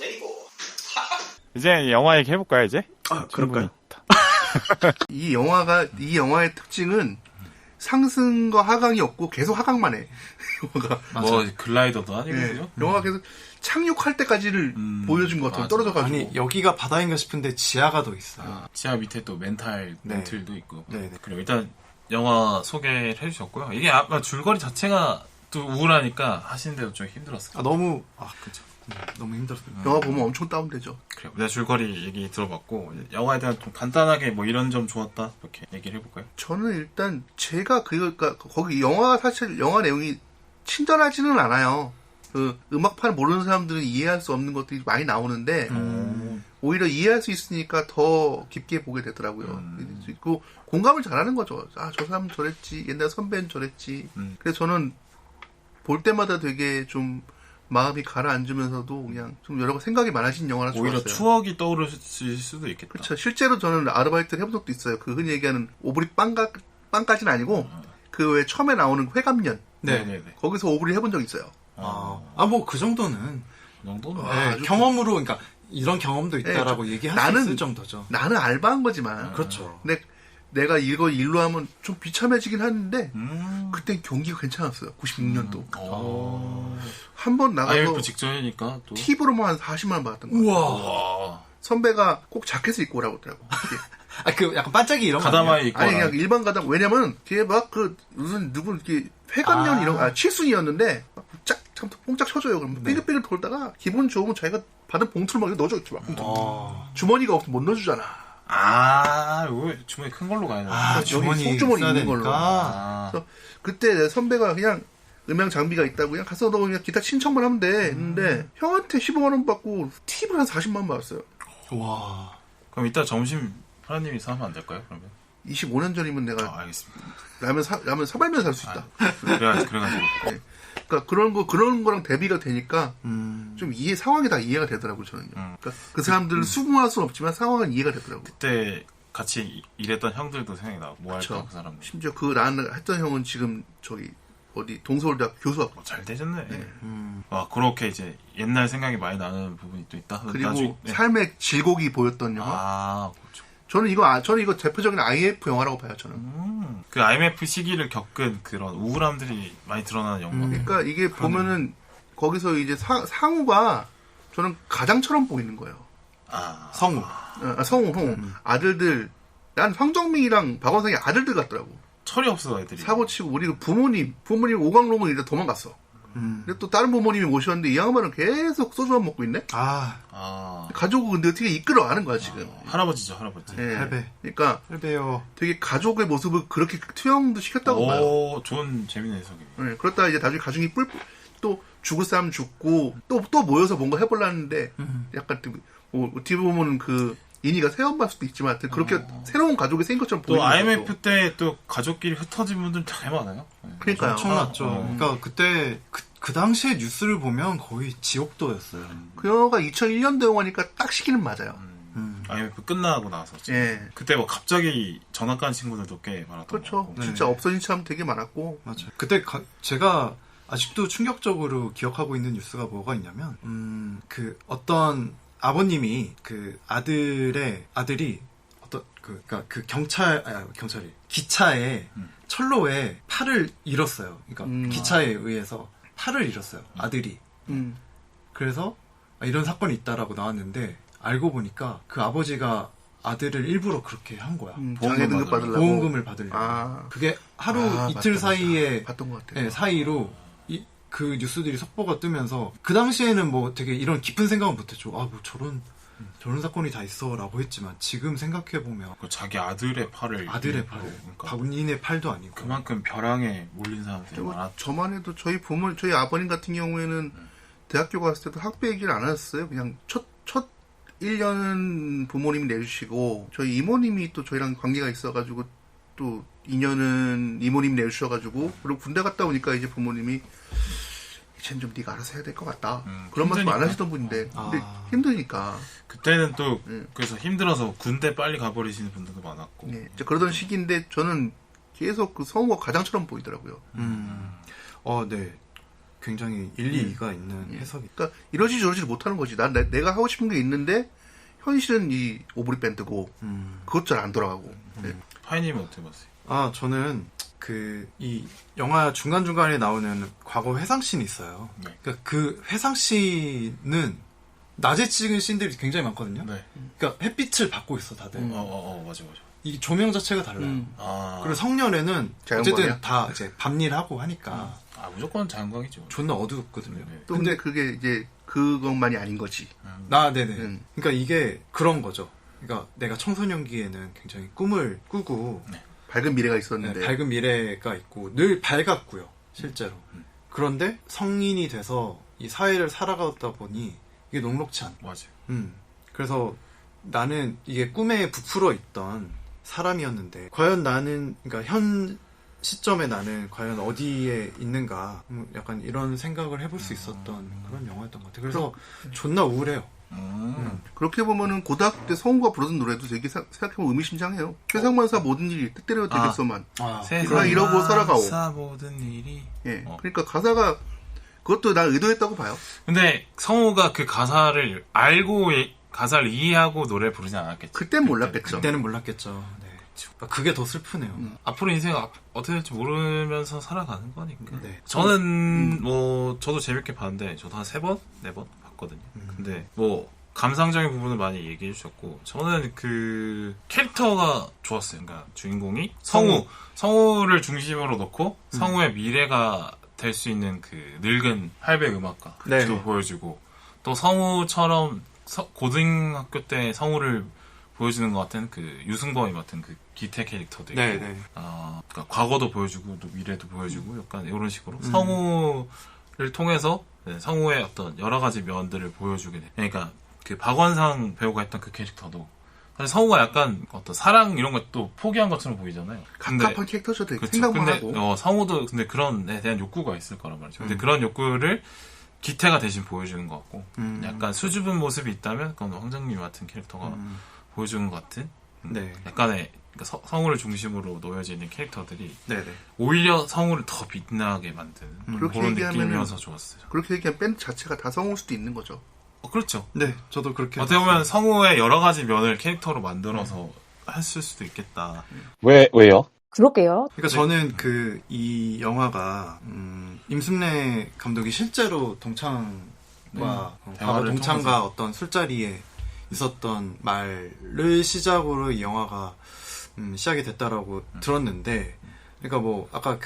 내리고. 이제 영화 얘기 해볼까요, 이제? 그럴까요? 이 영화의 특징은 상승과 하강이 없고 계속 하강만 해. 영화가. 뭐, 글라이더도 아니고, 네. 그죠? 영화가 계속 착륙할 때까지를 보여준 것 같아요. 떨어져가지고. 아니, 여기가 바다인가 싶은데 지하가 더 있어요. 지하 밑에 또 멘틀도 있고. 네. 그리고 일단, 영화 소개를 해주셨고요. 이게 아까 줄거리 자체가 또 우울하니까 하시는데도 좀 힘들었어요. 너무 힘들었어요. 영화 보면 엄청 다운되죠. 그래요. 내가 줄거리 얘기 들어봤고, 영화에 대한 좀 간단하게 뭐 이런 점 좋았다, 이렇게 얘기를 해볼까요? 저는 일단 제가 그러니까 거기 사실 영화 내용이 친절하지는 않아요. 그 음악판 모르는 사람들은 이해할 수 없는 것들이 많이 나오는데 오히려 이해할 수 있으니까 더 깊게 보게 되더라고요. 그리고 공감을 잘하는 거죠. 아, 저 사람은 저랬지, 옛날 선배는 저랬지. 그래서 저는 볼 때마다 되게 좀 마음이 가라앉으면서도 그냥 좀 여러 생각이 많아진 영화라 좋았어요. 오히려 추억이 떠오르실 수도 있겠다. 그렇죠. 실제로 저는 아르바이트를 해본 적도 있어요. 그 흔히 얘기하는 오브리 빵까지는 아니고 그 왜 처음에 나오는 회감년. 네네네. 거기서 오브리 해본 적 있어요. 뭐 그 정도는. 그 정도는? 네, 경험으로, 그러니까 이런 경험도 있다라고 얘기할 수 있을 정도죠. 나는 알바한 거지만. 그렇죠. 근데 내가 이거 일로 하면 좀 비참해지긴 하는데 그때 경기가 괜찮았어요. 96년도. 한 번 나가서 IMF 직전이니까 또 팁으로만 한 40만 원 받았던 거예요. 우와. 선배가 꼭 자켓을 입고 오라고 하더라고. 그 약간 반짝이 이런 거 가다마이 입고 아니 그냥 일반 가다. 왜냐면 뒤에 막 그 무슨 누구 이렇게 회감년 이런 칠순이었는데 참 뽕짝 쳐줘요. 그럼 삐글삐글 돌다가 기분 좋으면 자기가 받은 봉투를 막 넣어줘 이렇게 막. 주머니가 없으면 못 넣어주잖아. 이거 주머니 큰 걸로 가야 돼. 여기 속주머니 있는 걸로. 그래서 그때 선배가 그냥 음향 장비가 있다고 그냥 가서 너 그냥 기타 신청만 하면 돼 했는데 형한테 15만 원 받고 팁을 한 40만 원 받았어요. 와. 그럼 이따 점심 하나님이 사면 안 될까요? 그러면 25년 전이면 내가 알겠습니다. 라면 사발면 살 수 있다. 그래가지고. 네. 그러니까 그런 거랑 대비가 되니까 좀 상황이 다 이해가 되더라고요, 저는요. 그러니까 그 사람들을 수긍할 수는 없지만 상황은 이해가 되더라고요. 그때 같이 일했던 형들도 생각이 나고 뭐 할까 그 사람들. 심지어 그 나는 했던 형은 지금 저기 어디 동서울대학교 교수하고 잘 되셨네. 그렇게 이제 옛날 생각이 많이 나는 부분이 또 있다. 그리고 삶의 질곡이 보였던 영화. 그렇죠. 저는 이거 대표적인 IMF 영화라고 봐요, 저는. 그 IMF 시기를 겪은 그런 우울함들이 많이 드러나는 영화. 그러니까 이게 보면은 거기서 이제 상우가 저는 가장처럼 보이는 거예요. 성우. 성우. 아들들. 난 황정민이랑 박원상이 아들들 같더라고. 철이 없어, 애들이. 사고치고 우리 부모님 오강로문 이제 도망갔어. 근데 또 다른 부모님이 모셨는데 이 양반은 계속 소주만 먹고 있네? 가족을 근데 어떻게 이끌어가는 거야, 지금. 할아버지죠, 할아버지. 네. 할배. 그러니까. 할배요. 되게 가족의 모습을 그렇게 투영도 시켰다고 봐요. 좋은, 재밌는 해석이에요. 네, 그렇다가 이제 나중에 가족이 또 죽을 사람 죽고, 또 모여서 뭔가 해보려는데, 약간, 어떻게 보면 인이가 새엄마일 수도 있지만, 그렇게 새로운 가족이 생긴 것처럼 보이는 또 IMF 때 또 가족끼리 흩어진 분들 잘 많아요. 그러니까요. 엄청났죠. 그러니까 그때, 그 당시에 뉴스를 보면 거의 지옥도였어요. 그 영화가 2001년도 영화니까 딱 시기는 맞아요. IMF 끝나고 나서. 예. 그때 뭐 갑자기 전학 간 친구들도 꽤 많았던 그렇죠. 것 같고. 진짜 없어진 사람 되게 많았고. 맞아요. 그때 제가 아직도 충격적으로 기억하고 있는 뉴스가 뭐가 있냐면, 그 어떤 아버님이 그 아들이 그러니까 그 경찰이 기차에 철로에 팔을 잃었어요. 그러니까 기차에 의해서 팔을 잃었어요. 아들이. 그래서 이런 사건이 있다라고 나왔는데 알고 보니까 그 아버지가 아들을 일부러 그렇게 한 거야. 장애 등급 받으려고. 보험금을 받으려고. 그게 하루 이틀 사이에 봤던 것 같아요. 네, 사이로 그 뉴스들이 속보가 뜨면서 그 당시에는 뭐 되게 이런 깊은 생각은 못했죠. 뭐 저런 사건이 다 있어라고 했지만 지금 생각해 보면 자기 아들의 팔을 그러니까 본인의 팔도 아니고 그만큼 벼랑에 몰린 사람들이 많았죠. 저만 해도 저희 아버님 같은 경우에는 대학교 갔을 때도 학비 얘기를 안 하셨어요. 그냥 첫 1년은 부모님이 내주시고 저희 이모님이 또 저희랑 관계가 있어가지고 또 2년은 이모님이 내주셔가지고 그리고 군대 갔다 오니까 이제 부모님이 이젠 좀 네가 알아서 해야 될 것 같다. 그런 말씀 안 하시던 분인데 근데 힘드니까 그때는 또 그래서 힘들어서 군대 빨리 가버리시는 분들도 많았고 이제 그러던 시기인데 저는 계속 그 성우가 가장처럼 보이더라고요. 네. 굉장히 일리가 있는 해석이. 그러니까 이러지 저러지 못하는 거지. 난 내가 하고 싶은 게 있는데 현실은 이 오브리 밴드고 그것 잘 안 돌아가고. 네. 파이님은 어떻게 봤어요? 아, 저는 이 영화 중간중간에 나오는 과거 회상씬이 있어요. 네. 그러니까 그 회상씬은 낮에 찍은 씬들이 굉장히 많거든요. 네. 그러니까 햇빛을 받고 있어, 다들. 맞아. 이 조명 자체가 달라요. 아. 그리고 성년에는 자연광이야? 어쨌든 다 이제 밤일하고 하니까 무조건 자연광이죠. 존나 어두웠거든요. 네. 또 근데 그게 이제 그것만이 아닌 거지. 네네. 그러니까 이게 그런 거죠. 그러니까 내가 청소년기에는 굉장히 꿈을 꾸고 밝은 미래가 네, 있었는데. 밝은 미래가 있고 늘 밝았고요, 실제로. 그런데 성인이 돼서 이 사회를 살아가다 보니 이게 녹록치 않아. 맞아요. 그래서 나는 이게 꿈에 부풀어 있던 사람이었는데 과연 나는, 그러니까 현 시점에 나는 과연 어디에 있는가, 약간 이런 생각을 해볼 수 있었던 그런 영화였던 것 같아요. 그래서 존나 우울해요. 그렇게 보면은 고등학교 때 성우가 부르던 노래도 되게 생각해보면 의미심장해요. 세상만사 모든 일이 뜻대로 되겠어만. 세상 이러고 살아가오. 모든 일이. 예. 그러니까 가사가 그것도 난 의도했다고 봐요. 근데 성우가 그 가사를 알고 가사를 이해하고 노래 부르지 않았겠죠. 그땐 몰랐겠죠. 그때는 몰랐겠죠. 네. 그게 더 슬프네요. 앞으로 인생 어떻게 될지 모르면서 살아가는 거니까. 네. 저는 저도 재밌게 봤는데 저도 한 3번, 4번 봤거든요. 근데 감상적인 부분을 많이 얘기해 주셨고 저는 그 캐릭터가 좋았어요. 그러니까 주인공이 성우를 중심으로 놓고 성우의 미래가 될 수 있는 그 늙은 할배 음악가도 네. 보여주고 또 성우처럼 고등학교 때 성우를 보여주는 것 같은 그 유승범이 맡은 그 기태 캐릭터도 있고 그러니까 과거도 보여주고 또 미래도 보여주고 약간 이런 식으로 성우를 통해서 성우의 어떤 여러 가지 면들을 보여주게 돼. 그러니까 그 박원상 배우가 했던 그 캐릭터도 사실 성우가 약간 어떤 사랑 이런 것도 포기한 것처럼 보이잖아요. 갑갑한 캐릭터죠. 되게 그쵸. 생각만 근데 하고. 성우도 근데 그런 데 대한 욕구가 있을 거란 말이죠. 근데 그런 욕구를 기태가 대신 보여주는 것 같고 약간 수줍은 모습이 있다면 그건 황정민 같은 캐릭터가 보여주는 것 같은 네. 약간의 그러니까 성우를 중심으로 놓여져 있는 캐릭터들이 네네. 오히려 성우를 더 빛나게 만드는 그렇게 그런 얘기하면은- 느낌이어서 좋았어요. 그렇게 얘기하면 밴드 자체가 다 성우일 수도 있는 거죠. 그렇죠. 네, 저도 그렇게. 어떻게 보면 성우의 여러 가지 면을 캐릭터로 만들어서 했을 수도 있겠다. 왜요? 그럴게요. 그러니까 저는 이 영화가 임순례 감독이 실제로 동창과 과거 대화를 동창과 통해서. 어떤 술자리에 있었던 말을 시작으로 이 영화가 시작이 됐다라고 들었는데, 그러니까 아까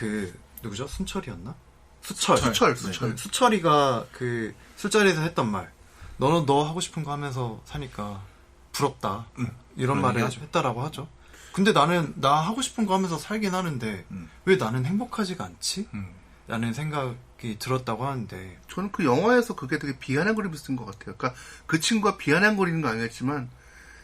누구죠? 순철이었나? 수철. 수철이가 그 술자리에서 했던 말, 너는 너 하고 싶은 거 하면서 사니까 부럽다, 이런 말을 하죠. 했다라고 하죠. 근데 나는 나 하고 싶은 거 하면서 살긴 하는데 왜 나는 행복하지가 않지? 라는 생각이 들었다고 하는데, 저는 그 영화에서 그게 되게 비아냥거리면서 쓴 것 같아요. 그러니까 그 친구가 비아냥거리는 거 아니겠지만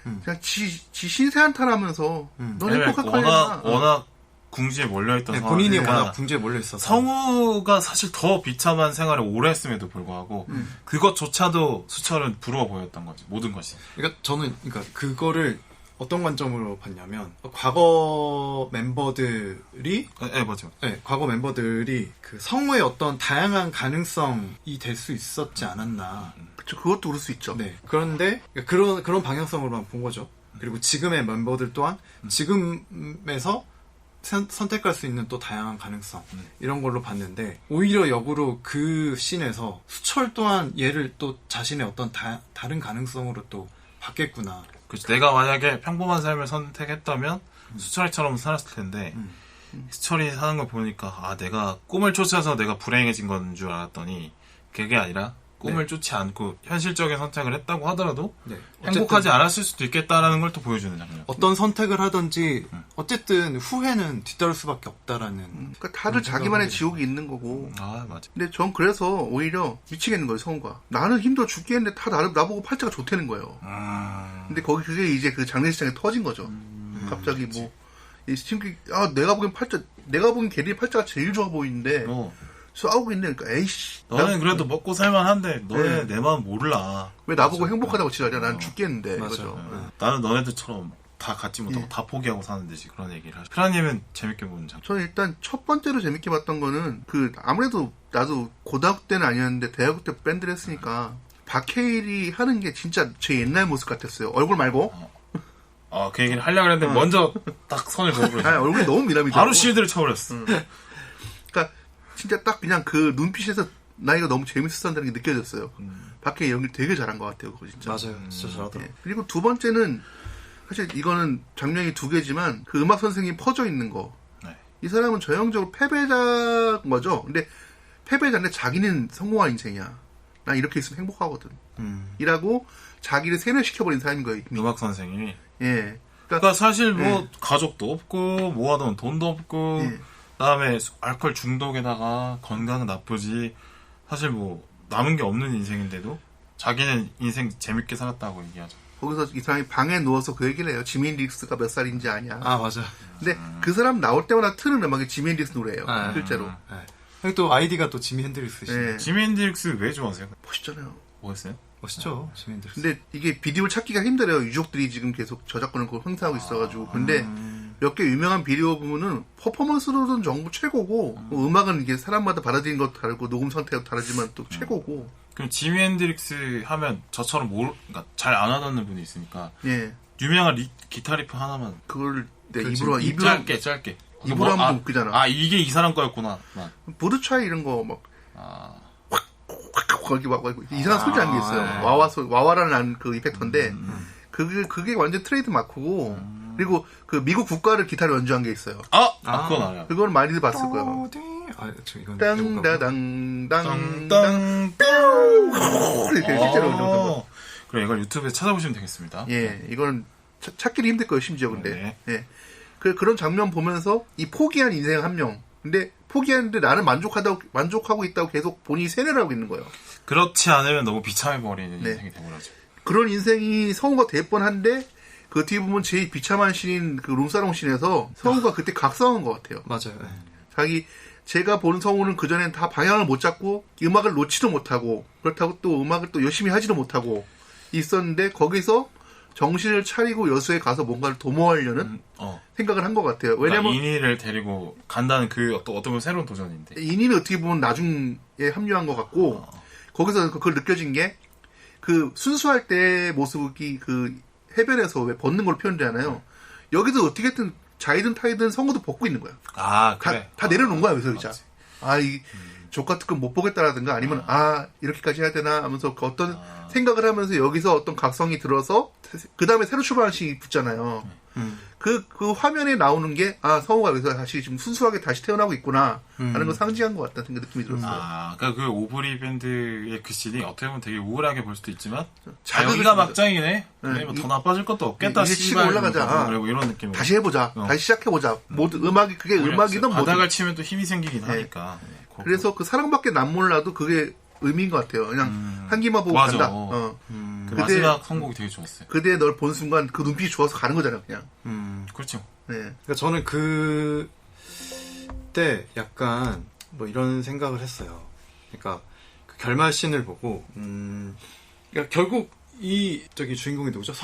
그냥 지 신세한탄하면서 넌 행복할 거야. 워낙 궁지에 몰려있던 네, 상황이니까 본인이 워낙 궁지에 몰려있어서 성우가 사실 더 비참한 생활을 오래 했음에도 불구하고 그것조차도 수철은 부러워 보였던 거지, 모든 것이. 그러니까 저는 그거를 어떤 관점으로 봤냐면, 과거 멤버들이 맞죠. 과거 멤버들이 그 성우의 어떤 다양한 가능성이 될 수 있었지 않았나. 그쵸, 그것도 그럴 수 있죠. 네. 그런데 그런 방향성으로만 본 거죠. 그리고 지금의 멤버들 또한 지금에서 선택할 수 있는 또 다양한 가능성, 이런 걸로 봤는데, 오히려 역으로 그 씬에서 수철 또한 얘를 또 자신의 어떤 다른 가능성으로 또 봤겠구나. 그렇죠. 내가 만약에 평범한 삶을 선택했다면 수철이처럼 살았을 텐데 수철이 사는 걸 보니까 내가 꿈을 쫓아서 내가 불행해진 건 줄 알았더니 그게 아니라 꿈을 쫓지 않고 현실적인 선택을 했다고 하더라도 행복하지 않았을 수도 있겠다라는 걸 또 보여주는 장면. 어떤 선택을 하든지 어쨌든 후회는 뒤따를 수밖에 없다라는. 그러니까 다들 자기만의 지옥이 있는 거고. 맞아. 근데 전 그래서 오히려 미치겠는 거예요, 성우가. 나는 힘들어 죽겠는데 다 나보고 팔자가 좋다는 거예요. 근데 그게 이제 그 장례식장에 터진 거죠. 갑자기 이 팀끼리, 내가 보기엔 걔리 팔자가 제일 좋아 보이는데 싸우고 있네. 그러니까 에이씨. 너는 그래도 먹고 살만한데 너네 내 마음 몰라. 왜 나보고 행복하다고 지랄이야? 난 죽겠는데. 맞아. 그죠? 나는 너네들처럼 다 갖지 못하고 다 포기하고 사는 듯이 그런 얘기를 하죠. 크라님은 재밌게 보는 장. 저는 일단 첫 번째로 재밌게 봤던 거는 아무래도 나도 고등학교 때는 아니었는데 대학교 때 밴드를 했으니까 박해일이 하는 게 진짜 제 옛날 모습 같았어요. 얼굴 말고. 그 얘기를 하려고 했는데 먼저 딱 선을 그어버렸어. 아니, 얼굴이 너무 미남이더라고. 바로 실드를 쳐버렸어. 그러니까 진짜 딱 그냥 그 눈빛에서 나이가 너무 재밌었다는 게 느껴졌어요. 박해일 연기 되게 잘한 것 같아요. 그거 진짜. 맞아요. 진짜 잘하더라고요. 예. 그리고 두 번째는 사실 이거는 장면이 두 개지만 그 음악 선생님이 퍼져 있는 거. 네. 이 사람은 전형적으로 패배자인 거죠. 근데 패배자인데 자기는 성공한 인생이야. 난 이렇게 있으면 행복하거든. 이라고 자기를 세뇌시켜버린 사람인 거예요. 이미. 음악 선생님이. 예. 그러니까 사실 뭐 가족도 없고 모아둔 돈도 없고 그다음에 알코올 중독에다가 건강은 나쁘지. 사실 뭐 남은 게 없는 인생인데도 자기는 인생 재밌게 살았다고 얘기하죠. 거기서 이 사람이 방에 누워서 그 얘기를 해요. 지미 hend릭스가 몇 살인지 아냐. 아, 맞아. 근데 그 사람 나올 때마다 트는 음악이 지미 hend릭스 노래예요. 실제로. 네. 형이 또 아이디가 또 지미 핸드릭스시네. 예. 지미 핸드릭스 왜 좋아하세요? 멋있잖아요. 뭐였어요? 멋있죠, 지미 핸드릭스. 근데 이게 비디오를 찾기가 힘들어요. 유족들이 지금 계속 저작권을 그걸 행사하고 있어가지고. 근데 몇 개 유명한 비디오 보면은 퍼포먼스로는 전부 최고고, 음악은 이게 사람마다 받아들이는 것도 다르고, 녹음 상태도 다르지만 또 최고고. 그럼 지미 핸드릭스 하면 저처럼 그러니까 잘 안 와닿는 분이 있으니까 예. 유명한 기타 리프 하나만 그걸 내 그렇지. 입으로 짧게 입으로 하면 좀 웃기잖아. 이게 이 사람 거였구나. 보드차이 이런 거 막, 아, 거기 막, 이상한 소리 나는 게 있어요. 와와라는 그 이펙터인데, 그게 완전 트레이드 마크고, 그리고 그 미국 국가를 기타로 연주한 게 있어요. 그건 알아요. 그걸 많이들 봤을 거예요. 이건 땅다당, 땅 이렇게 실제로 연주한 거. 그래 이걸 유튜브에 찾아보시면 되겠습니다. 예, 이거는 찾기도 힘들 거예요, 심지어 근데. 네. 예. 그런 장면 보면서 이 포기한 인생 한 명. 근데 포기했는데 나는 만족하고 있다고 계속 본인이 세뇌를 하고 있는 거예요. 그렇지 않으면 너무 비참해버리는 네. 인생이 되버려죠. 그런 인생이 성우가 될 뻔한데 그 뒤에 보면 제일 비참한 씬인 그 룸사롱 씬에서 성우가 그때 각성한 것 같아요. 맞아요. 제가 보는 성우는 그전엔 다 방향을 못 잡고 음악을 놓지도 못하고 그렇다고 또 음악을 또 열심히 하지도 못하고 있었는데 거기서 정신을 차리고 여수에 가서 뭔가를 도모하려는 생각을 한 것 같아요. 왜냐면 인이를 데리고 간다는 그 어떤 보면 새로운 도전인데 인이는 어떻게 보면 나중에 합류한 것 같고 거기서 그걸 느껴진 게 그 순수할 때 모습이 그 해변에서 왜 벗는 걸 표현되잖아요. 여기도 어떻게든 자이든 타이든 성우도 벗고 있는 거야. 그래. 다 내려놓은 거야, 여기서 진짜. 족 같은 건 못 보겠다라든가 아니면 이렇게까지 해야 되나 하면서 그 어떤 생각을 하면서 여기서 어떤 각성이 들어서 그 다음에 새로 출발하는 씬이 붙잖아요. 그 화면에 나오는 게 성우가 여기서 다시 좀 순수하게 다시 태어나고 있구나 하는 걸 상징한 것 같다는 느낌이 들었어요. 그러니까 그 오브리 밴드의 그 씬이 어떻게 보면 되게 우울하게 볼 수도 있지만 자극을 여기가 줍니다. 막장이네. 그래, 더 나빠질 것도 없겠다. 이제 치고 씨발. 올라가자. 그리고 이런 느낌으로 다시 해보자. 다시 시작해보자. 음악이 그게 음악이든 뭐든. 바닥을 치면 또 힘이 생기긴 하니까. 그래서 그 사랑밖에 남 몰라도 그게 의미인 것 같아요. 그냥 한기만 보고 맞아. 간다. 그 마지막 선곡이 되게 좋았어요. 그대 널 본 순간 그 눈빛이 좋아서 가는 거잖아요, 그냥. 그렇죠. 네. 그러니까 저는 그때 약간 뭐 이런 생각을 했어요. 그러니까 그 결말씬을 보고, 그러니까 결국 저기 주인공이 누구죠?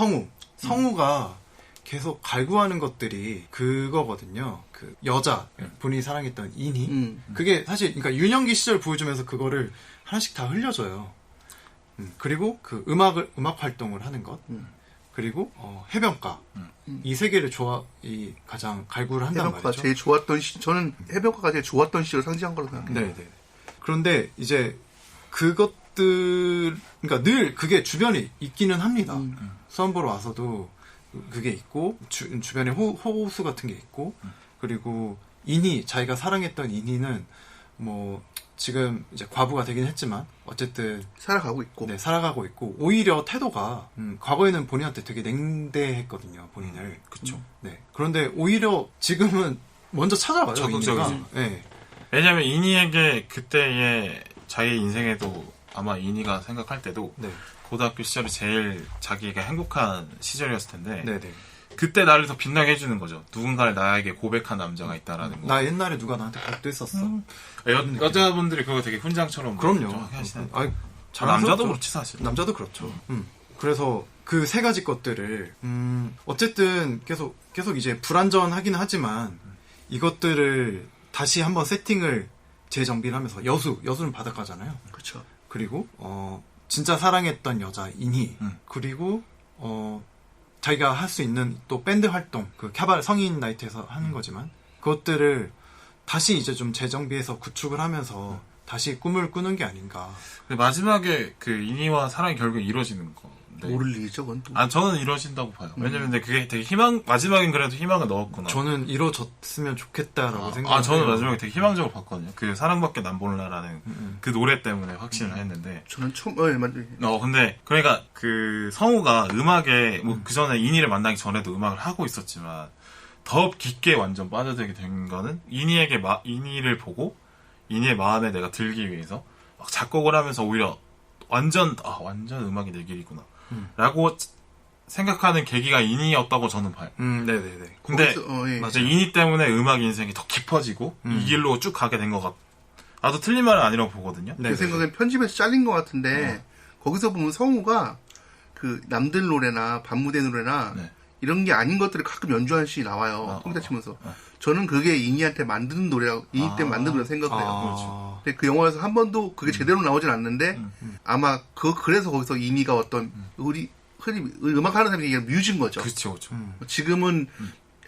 성우가 계속 갈구하는 것들이 그거거든요. 그 여자, 본인이 사랑했던 인희. 그게 사실, 그러니까 유년기 시절 보여주면서 그거를 하나씩 다 흘려줘요. 그리고 그 음악 활동을 하는 것. 그리고 해변가. 이 세 개를 가장 갈구를 한단 해변가가 말이죠. 제일 좋았던 저는 해변가가 제일 좋았던 시를 상징한 거라고 생각해요. 네. 그런데 이제 그것들, 그러니까 늘 그게 주변에 있기는 합니다. 수험 보러 와서도 그게 있고, 주변에 호수 같은 게 있고, 그리고 자기가 사랑했던 인희는 뭐, 지금 이제 과부가 되긴 했지만, 어쨌든. 살아가고 있고. 네, 살아가고 있고, 오히려 태도가, 과거에는 본인한테 되게 냉대했거든요, 본인을. 그쵸. 네. 그런데 오히려 지금은 먼저 찾아와요, 적극적이지. 인희가. 네. 왜냐면 이니에게 그때의 자기 인생에도 아마 이니가 생각할 때도 네. 고등학교 시절이 제일 자기가 행복한 시절이었을 텐데 네네. 그때 나를 더 빛나게 해주는 거죠. 누군가를 나에게 고백한 남자가 있다라는 거. 나 옛날에 누가 나한테 고백했었어. 여자분들이 그거 되게 훈장처럼 그럼요. 하시는. 아니, 남자도 그렇지 사실. 남자도 그렇죠. 그래서 그 세 가지 것들을 어쨌든 계속 이제 불안전하긴 하지만 이것들을 다시 한번 세팅을 재정비를 하면서 여수는 바닷가잖아요. 그렇죠. 그리고 진짜 사랑했던 여자 인희 그리고 자기가 할 수 있는 또 밴드 활동 그 캬바레 성인 나이트에서 하는 거지만 그것들을 다시 이제 좀 재정비해서 구축을 하면서 다시 꿈을 꾸는 게 아닌가. 마지막에 그 인이와 사랑이 결국 이루어지는 거. 네. 모를 일이죠, 그건 또. 저는 이루어진다고 봐요. 왜냐면 근데 그게 되게 마지막엔 그래도 희망을 넣었구나. 저는 이루어졌으면 좋겠다라고 생각해요. 저는 마지막에 되게 희망적으로 봤거든요. 그 사랑밖에 난 몰라라는 그 노래 때문에 확신을 했는데. 저는 처음, 근데, 그러니까 그 성우가 음악에, 뭐 그 전에 인이를 만나기 전에도 음악을 하고 있었지만, 더 깊게 완전 빠져들게 된 거는 인이를 보고, 인이의 마음에 내가 들기 위해서, 막 작곡을 하면서 오히려 완전 음악이 내 길이구나. 라고 생각하는 계기가 인이었다고 저는 봐요. 네네네. 근데 맞아. 인이 때문에 음악 인생이 더 깊어지고 이 길로 쭉 가게 된 것 같. 나도 틀린 말은 아니라고 보거든요. 제 생각엔 편집에서 잘린 것 같은데 거기서 보면 성우가 그 남들 노래나 밤무대 노래나 이런 게 아닌 것들을 가끔 연주하는 씬이 나와요. 컴퓨터 치면서. 저는 그게 인이한테 만드는 노래라고, 인이 때문에 만든 노래라고 생각해요. 그렇죠. 근데 그 영화에서 한 번도 그게 제대로 나오진 않는데, 아마 그래서 거기서 인이가 어떤, 우리, 흔히 음악하는 사람이 얘기하는 뮤즈인 거죠. 그렇죠. 지금은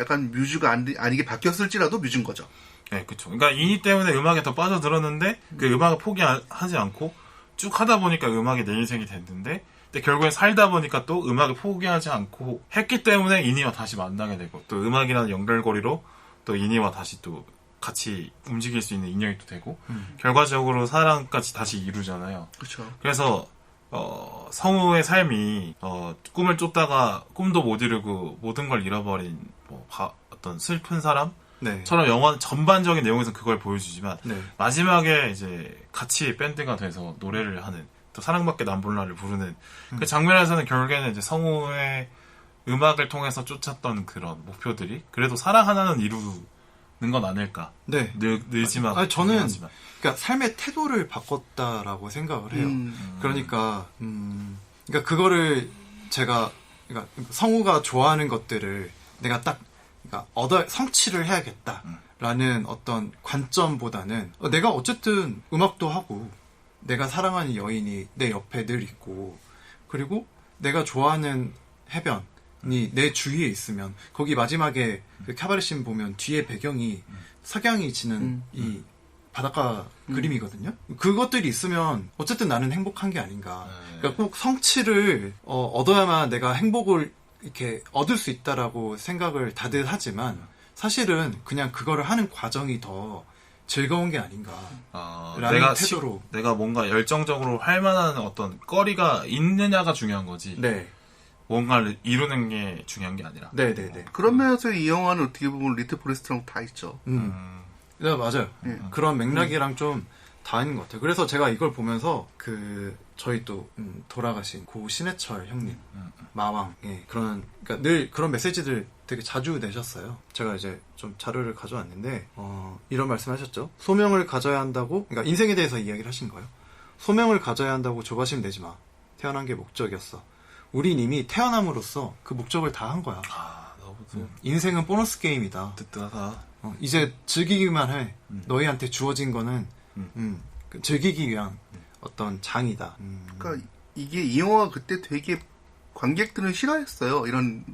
약간 뮤즈가 아니게 바뀌었을지라도 뮤즈인 거죠. 네, 그렇죠. 그러니까 인이 때문에 음악에 더 빠져들었는데, 그 음악을 포기하지 않고, 쭉 하다 보니까 음악이 내 인생이 됐는데, 근데 결국엔 살다 보니까 또 음악을 포기하지 않고 했기 때문에 인이와 다시 만나게 되고 또 음악이라는 연결고리로 또 인이와 다시 또 같이 움직일 수 있는 인연이 또 되고 결과적으로 사랑까지 다시 이루잖아요. 그렇죠. 그래서 성우의 삶이 꿈을 쫓다가 꿈도 못 이루고 모든 걸 잃어버린 어떤 슬픈 사람처럼 영화 전반적인 내용에서 그걸 보여주지만 마지막에 이제 같이 밴드가 돼서 노래를 하는 또 사랑밖에 난 몰라를 부르는 그 장면에서는 결국에는 이제 성우의 음악을 통해서 쫓았던 그런 목표들이 그래도 사랑 하나는 이루는 건 아닐까. 네. 늘지만. 저는 그러니까 삶의 태도를 바꿨다라고 생각을 해요. 그러니까 그거를 제가 그러니까 성우가 좋아하는 것들을 내가 딱 그러니까 성취를 해야겠다라는 어떤 관점보다는 내가 어쨌든 음악도 하고 내가 사랑하는 여인이 내 옆에 늘 있고 그리고 내가 좋아하는 해변이 내 주위에 있으면 거기 마지막에 그 캬바레 씬 보면 뒤에 배경이 석양이 지는 이 바닷가 그림이거든요. 그것들이 있으면 어쨌든 나는 행복한 게 아닌가. 그러니까 꼭 성취를 얻어야만 내가 행복을 이렇게 얻을 수 있다라고 생각을 다들 하지만 사실은 그냥 그거를 하는 과정이 더 즐거운 게 아닌가. 라는 태도로. 내가 뭔가 열정적으로 할 만한 어떤 거리가 있느냐가 중요한 거지. 네. 뭔가를 이루는 게 중요한 게 아니라. 네네네. 그런 면에서 이 영화는 어떻게 보면 리틀 포레스트랑 다 있죠. 네, 맞아요. 그런 맥락이랑 좀 다 있는 것 같아요. 그래서 제가 이걸 보면서 저희 또 돌아가신 고 신해철 형님 마왕 그런 그러니까 늘 그런 메시지들 되게 자주 내셨어요. 제가 이제 좀 자료를 가져왔는데 이런 말씀하셨죠. 소명을 가져야 한다고 그러니까 인생에 대해서 이야기를 하신 거예요. 소명을 가져야 한다고 조바심 내지 마. 태어난 게 목적이었어. 우린 이미 태어남으로써 그 목적을 다 한 거야. 너무 인생은 보너스 게임이다. 뜨뜻하다. 이제 즐기기만 해. 너희한테 주어진 거는 즐기기 위한 어떤 장이다. 그러니까 이게 이 영화가 그때 되게 관객들은 싫어했어요. 이런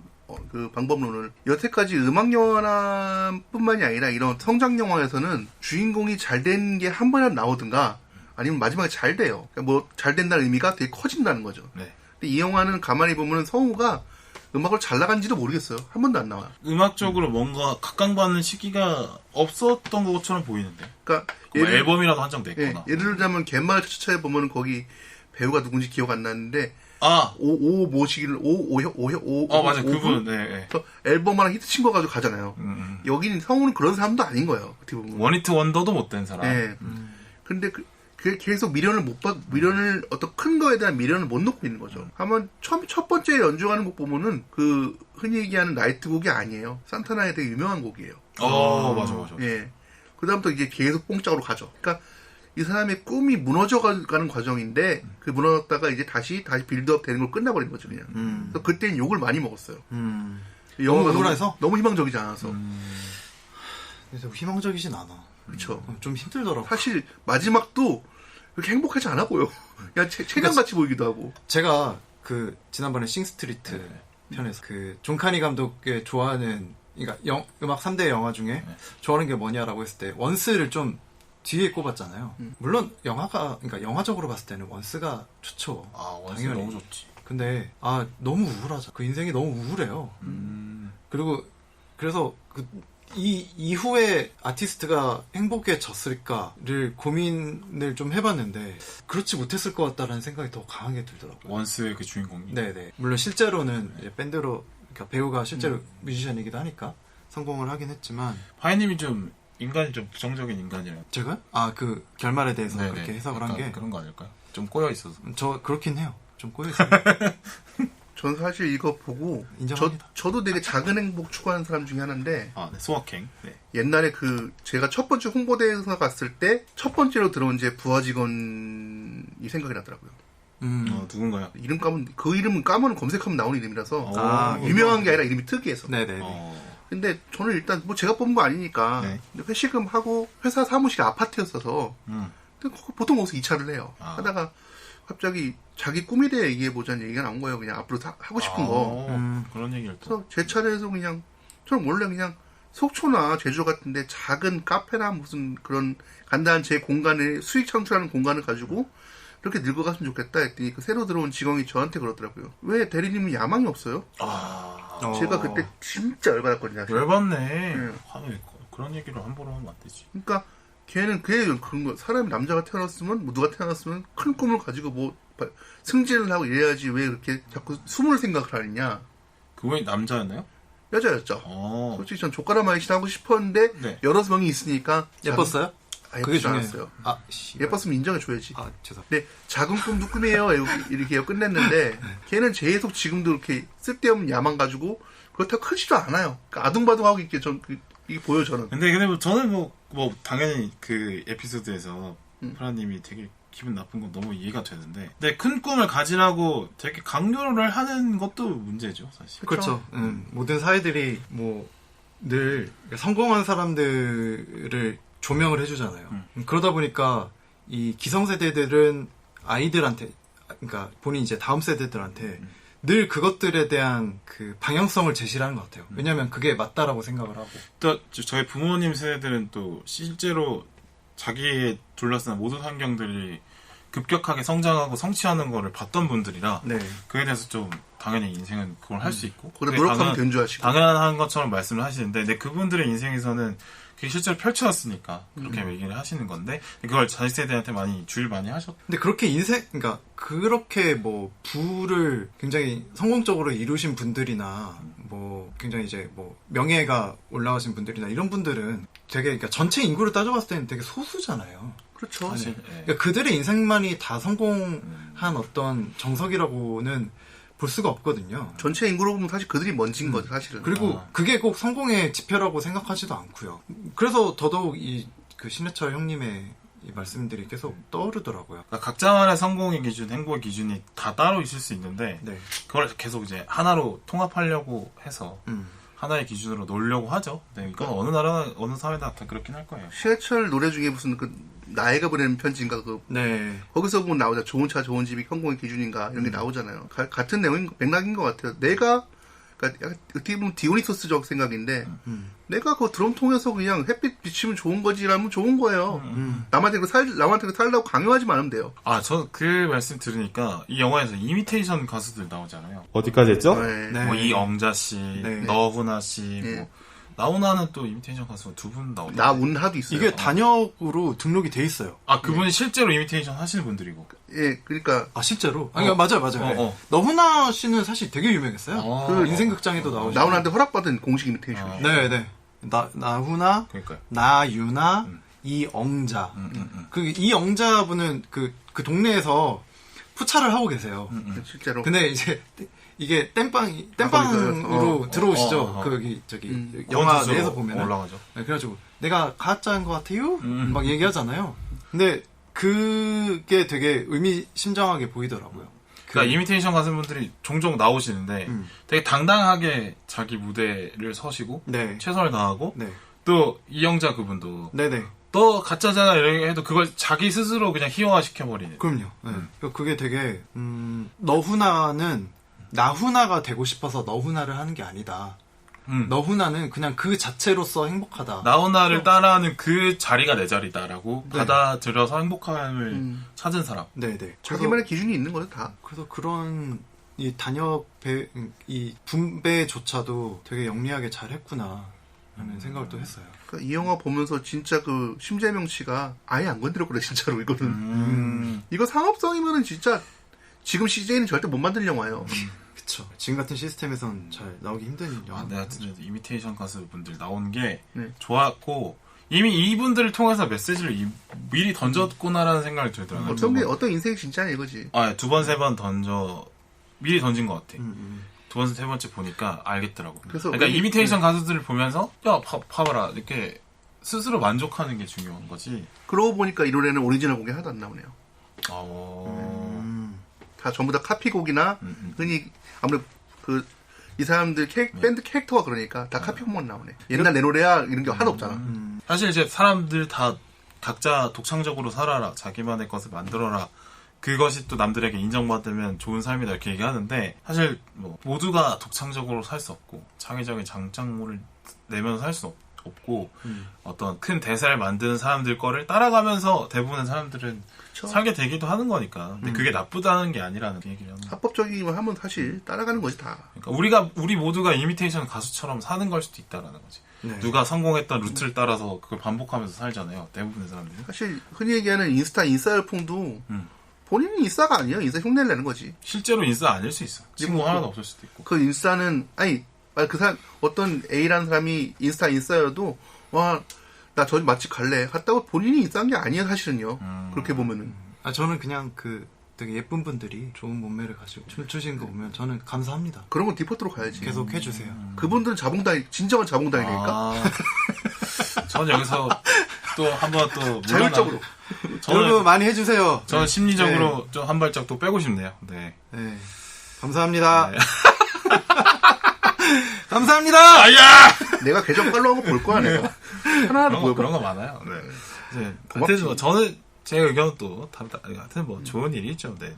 그 방법론을. 여태까지 음악 영화뿐만이 아니라 이런 성장 영화에서는 주인공이 잘 된 게 한 번이라도 나오든가 아니면 마지막에 잘 돼요. 그러니까 뭐 잘 된다는 의미가 되게 커진다는 거죠. 네. 근데 이 영화는 가만히 보면 성우가 음악을 잘 나간지도 모르겠어요. 한 번도 안 나와요. 음악적으로 뭔가 각광받는 시기가 없었던 것처럼 보이는데. 그러니까 앨범이라도 한정 냈거나. 예를 들자면 갯마을 차차차에 보면 거기 배우가 누군지 기억 안 나는데 아, 오 모시기를 맞아 그분. 네. 앨범 하나 히트 친 거 가지고 가잖아요. 여기는 성우는 그런 사람도 아닌 거예요. 어떻게 보면. 원히트 원더도 못 된 사람. 네. 근데 계속 미련을 어떤 큰 거에 대한 미련을 못 놓고 있는 거죠. 한번 첫 번째 연주하는 곡 보면은 그 흔히 얘기하는 나이트 곡이 아니에요. 산타나의 되게 유명한 곡이에요. 맞아. 예. 그다음부터 이제 계속 뽕짝으로 가죠. 그러니까 이 사람의 꿈이 무너져가는 과정인데 그 무너졌다가 이제 다시 빌드업 되는 걸 끝나버린 거죠 그냥. 그래서 그때는 욕을 많이 먹었어요. 영화가 우울해서? 너무 희망적이지 않아서. 그래서 희망적이진 않아. 그렇죠. 좀 힘들더라고. 사실 마지막도 그렇게 행복하지 않아 보여. 그냥 체념같이 보이기도 하고. 제가 그 지난번에 싱스트리트 편에서 그 존 카니 감독의 좋아하는 그러니까 음악 3대 영화 중에 좋아하는 게 뭐냐라고 했을 때 원스를 좀 뒤에 꼽았잖아요. 물론 그러니까 영화적으로 봤을 때는 원스가 좋죠. 원스 당연히. 너무 좋지. 근데 너무 우울하죠. 그 인생이 너무 우울해요. 그리고 그래서 이 이후에 아티스트가 행복해졌을까를 고민을 좀 해봤는데 그렇지 못했을 것 같다라는 생각이 더 강하게 들더라고요. 원스의 그 주인공이. 네네. 물론 실제로는 이제 밴드로 그러니까 배우가 실제로 뮤지션이기도 하니까 성공을 하긴 했지만 파이님이 좀 인간이 좀 부정적인 인간이라. 제가 그 결말에 대해서 그렇게 해석을 한 게 그런 거 아닐까요? 좀 꼬여 있어서. 저 그렇긴 해요. 좀 꼬여 있어요. 전 사실 이거 보고 인정합니다. 저도 되게 작은 행복 추구하는 사람 중에 하나인데 네, 소확행. 네. 옛날에 제가 첫 번째 홍보대에서 갔을 때 첫 번째로 들어온 제 부하 직원이 생각이 나더라고요. 누군가요? 그 이름은 까면 검색하면 나오는 이름이라서 유명한 게 아니라 이름이 특이해서. 네네. 근데 저는 일단 뭐 제가 뽑은 거 아니니까 근데 회식금 하고 회사 사무실이 아파트였어서 보통 거기서 2차를 해요. 하다가 갑자기 자기 꿈에 대해 얘기해보자는 얘기가 나온 거예요. 그냥 앞으로 하고 싶은 거. 그런 얘기를 또. 그래서 제 차례에서 그냥 저는 원래 그냥 속초나 제주도 같은데 작은 카페나 무슨 그런 간단한 제 공간에 수익 창출하는 공간을 가지고 이렇게 늙어갔으면 좋겠다 했더니 그 새로 들어온 직원이 저한테 그러더라고요. 왜 대리님은 야망이 없어요? 제가 그때 진짜 열받았거든요. 열받네. 그런 얘기를 함부로 하면 안 되지. 그러니까 걔는 그런 거 사람이 남자가 태어났으면 뭐 누가 태어났으면 큰 꿈을 가지고 뭐 승진을 하고 이래야지 왜 그렇게 자꾸 숨을 생각을 하느냐. 그분이 남자였나요? 여자였죠. 솔직히 전 조카라마이신 하고 싶었는데 여러 명이 있으니까 예뻤어요? 그게 중요했어요. 예뻤으면 인정해줘야지. 죄송합니다. 근데 작은 꿈도 꿈이에요. 이렇게 끝냈는데 걔는 계속 지금도 이렇게 쓸데없는 야망 가지고 그렇다고 크지도 않아요. 그러니까 아둥바둥하고 이게 이게 보여 저는. 근데 뭐 저는 뭐 당연히 그 에피소드에서 프라님이 되게 기분 나쁜 건 너무 이해가 되는데, 근데 큰 꿈을 가지라고 되게 강요를 하는 것도 문제죠, 사실. 그렇죠. 모든 사회들이 늘 성공한 사람들을 조명을 해주잖아요. 그러다 보니까 이 기성세대들은 아이들한테, 그러니까 본인 이제 다음 세대들한테 늘 그것들에 대한 그 방향성을 제시를 하는 것 같아요. 왜냐하면 그게 맞다라고 생각을 하고. 또 저희 부모님 세대들은 또 실제로 자기의 둘러싼 모든 환경들이 급격하게 성장하고 성취하는 거를 봤던 분들이라 그에 대해서 좀 당연히 인생은 그걸 할 수 있고 그래 노력하면 된 줄 아시고 당연한 것처럼 말씀을 하시는데, 근데 그분들의 인생에서는 그게 실제로 펼쳐졌으니까 그렇게 얘기를 하시는 건데, 그걸 자식 세대한테 주의를 많이 하셨. 근데 그렇게 그러니까 그렇게 부를 굉장히 성공적으로 이루신 분들이나 굉장히 이제 명예가 올라가신 분들이나 이런 분들은 되게, 그러니까 전체 인구를 따져봤을 때는 되게 소수잖아요. 그렇죠. 사실, 그러니까 그들의 인생만이 다 성공한 어떤 정석이라고는 볼 수가 없거든요. 전체 인구로 보면 사실 그들이 먼지인 거죠, 사실은. 그리고 그게 꼭 성공의 지표라고 생각하지도 않고요. 그래서 더더욱 그 신해철 형님의 이 말씀들이 계속 떠오르더라고요. 그러니까 각자만의 성공의 기준, 행복의 기준이 다 따로 있을 수 있는데 그걸 계속 이제 하나로 통합하려고 해서 하나의 기준으로 놓으려고 하죠. 이건 어느 나라나 어느 사회나 다 그렇긴 할 거예요. 신해철 노래 중에 무슨 나이가 보내는 편지인가 거기서 보면 나오자. 좋은 차, 좋은 집이 성공의 기준인가 이런 게 나오잖아요. 같은 맥락인 것 같아요. 그러니까 어떻게 보면 디오니소스적 생각인데 내가 그 드럼 통해서 그냥 햇빛 비치면 좋은 거지라면 좋은 거예요. 남한테 살라고 강요하지만 않으면 돼요. 저 그 말씀 들으니까 이 영화에서 이미테이션 가수들 나오잖아요. 어디까지 했죠? 이엉자 씨, 너훈아 씨, 나훈아는 또 이미테이션 가수 두 분 나오죠. 나훈아도 있어요. 이게 단역으로 등록이 돼 있어요. 그분이 실제로 이미테이션 하시는 분들이고. 그러니까. 실제로? 맞아요. 너훈아 씨는 사실 되게 유명했어요. 그 인생극장에도 나오죠. 나훈아한테 허락받은 공식 이미테이션. 네. 나훈아, 나유나, 이엉자. 이엉자 분은 그 동네에서 푸차를 하고 계세요. 실제로. 근데 이제 이게 땜빵으로 들어오시죠. 영화 내에서 보면 올라가죠. 그래가지고 내가 가짜인 것 같아요. 막 얘기하잖아요. 근데 그게 되게 의미심장하게 보이더라고요. 그러니까 이미테이션 가수분들이 종종 나오시는데 되게 당당하게 자기 무대를 서시고 네. 최선을 다하고 네. 또 이영자 그분도 네네. 너 가짜잖아 이렇게 해도 그걸 자기 스스로 그냥 희화화시켜버리는. 그럼요. 네. 그게 되게 너훈아는 나훈아가 되고 싶어서 너훈아를 하는 게 아니다. 너훈아는 그냥 그 자체로서 행복하다. 나훈아를 따라하는 그 자리가 내 자리다라고 네. 받아들여서 행복함을 찾은 사람. 네네. 자기만의 기준이 있는 거죠, 다. 그래서 그런 이 이 분배조차도 되게 영리하게 잘 했구나 하는 생각을 또 했어요. 그러니까 이 영화 보면서 진짜 그 심재명 씨가 아예 안 건드렸구나, 진짜로 이거는. 이거 상업성이면은 진짜 지금 CJ는 절대 못 만들 영화예요. 그쵸. 지금 같은 시스템에선 잘 나오기 힘든 영화. 내가 이미테이션 가수분들 나온 게 네. 좋았고 이미 이분들을 통해서 메시지를 미리 던졌구나라는 생각이 들더라고요. 어떤 인생이 진짜냐 이거지. 두 번, 세 번 미리 던진 것 같아. 두 번, 세 번째 보니까 알겠더라고. 그러니까 이미테이션 가수들을 보면서 야, 봐봐라. 이렇게 스스로 만족하는 게 중요한 거지. 그러고 보니까 이 노래는 오리지널 곡이 하나도 안 나오네요. 다 전부 다 카피곡이나 흔히 아무래도 이 사람들 밴드 캐릭터가 그러니까 다 카피곡만 나오네. 옛날 내 노래야 이런 게 하나도 없잖아. 사실 이제 사람들 다 각자 독창적으로 살아라. 자기만의 것을 만들어라. 그것이 또 남들에게 인정받으면 좋은 삶이다 이렇게 얘기하는데 사실 뭐 모두가 독창적으로 살 수 없고 창의적인 장창모를 내면서 살 수 없고 어떤 큰 대사를 만드는 사람들 거를 따라가면서 대부분의 사람들은 그쵸. 살게 되기도 하는 거니까. 근데 그게 나쁘다는 게 아니라는 얘기를 하는 거예요. 합법적이기만 하면 사실 따라가는 거지 다. 그러니까 우리 모두가 이미테이션 가수처럼 사는 걸 수도 있다라는 거지. 네. 누가 성공했던 루트를 따라서 그걸 반복하면서 살잖아요. 대부분의 사람들이. 사실 흔히 얘기하는 인싸 열풍도 본인은 인싸가 아니에요. 인싸 흉내를 내는 거지. 실제로 인싸 아닐 수 있어. 친구 뭐 하나도 없을 수도 있고. 그 인싸는 그 사람 어떤 A라는 사람이 인싸여도 와 나 저기 맛집 갈래 갔다고 본인이 인싸인 게 아니에요 사실은요. 그렇게 보면은. 저는 그냥 되게 예쁜 분들이 좋은 몸매를 가지고 춤추시는 거 보면 저는 감사합니다. 그런 건 디포트로 가야지. 계속 해주세요. 그분들은 진정한 자봉당이니까. 저는 여기서 또 한번 또 자율적으로. 여러분 많이 해주세요. 저는 심리적으로 좀 한 발짝 또 빼고 싶네요. 네. 네. 감사합니다. 네. 감사합니다. 아야! 내가 계정 팔로우한 거 볼 거야 내가. 하나하나 보여봐. 그런 거 많아요. 네. 이제 고맙지. 하여튼 뭐 저는 제 의견은 또 하여튼 뭐 좋은 일이죠. 네.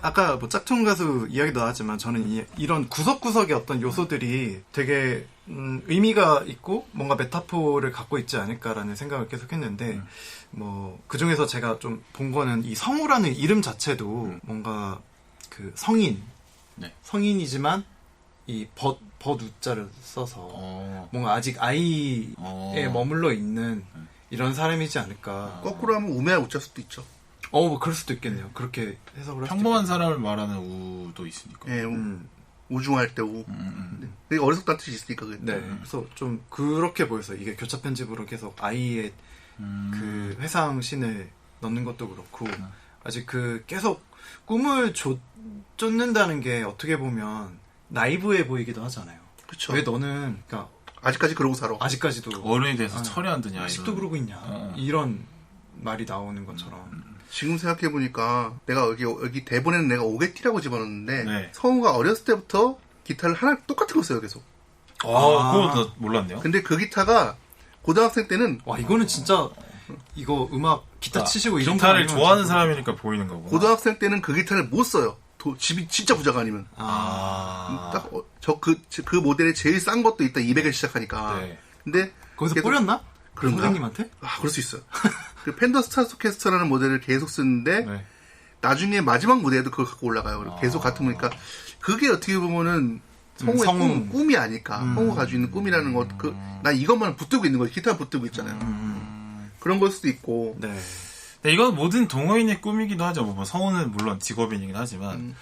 아까 뭐 짝퉁 가수 이야기도 나왔지만 저는 이런 구석구석의 어떤 요소들이 되게 의미가 있고 뭔가 메타포를 갖고 있지 않을까라는 생각을 계속 했는데 뭐 그중에서 제가 좀 본 거는 이 성우라는 이름 자체도 뭔가 그 성인이지만 이 우자를 써서 뭔가 아직 아이에 머물러 있는 이런 사람이지 않을까. 거꾸로 하면 우매할 우자 수도 있죠. 뭐 그럴 수도 있겠네요. 그렇게 해석을 평범한 사람을 말하는 우도 있으니까. 예, 우중할 때 우. 되게 어리석다는 뜻이 있으니까 그게. 네. 그래서 좀 그렇게 보였어요. 이게 교차 편집으로 계속 아이의 그 회상신을 넣는 것도 그렇고 아직 계속 꿈을 쫓는다는 게 어떻게 보면 나이브해 보이기도 하잖아요. 그쵸. 왜 너는 그러니까 아직까지 그러고 살아. 아직까지도 어른이 돼서 철이 안 드냐. 아직도 이런. 그러고 있냐. 이런 말이 나오는 것처럼. 지금 생각해보니까 내가 여기 대본에는 내가 오게티라고 집어넣었는데 네. 성우가 어렸을 때부터 기타를 하나 똑같은 거 써요 계속. 그거 몰랐네요. 근데 그 기타가 고등학생 때는 와 이거는 진짜 이거 음악 기타 치시고 이런 거 기타를 아니면 좋아하는 진짜- 사람이니까 보이는 거고. 고등학생 때는 그 기타를 못 써요. 집이 진짜 부자가 아니면. 딱 그 모델에 제일 싼 것도 일단 200에 시작하니까. 네. 근데 거기서 계속- 뿌렸나? 그런가? 선생님한테? 그럴 수 있어요. 그 팬더 스트라토캐스터라는 모델을 계속 쓰는데 네. 나중에 마지막 무대에도 그걸 갖고 올라가요. 계속 같은 거니까 그게 어떻게 보면은 성우의 성우. 꿈이 아닐까. 성우가 가지고 있는 꿈이라는 것. 나 이것만 붙들고 있는 거지. 기타 붙들고 있잖아요. 그런 걸 수도 있고. 네. 근데 이건 모든 동호인의 꿈이기도 하죠. 뭐 성우는 물론 직업인이긴 하지만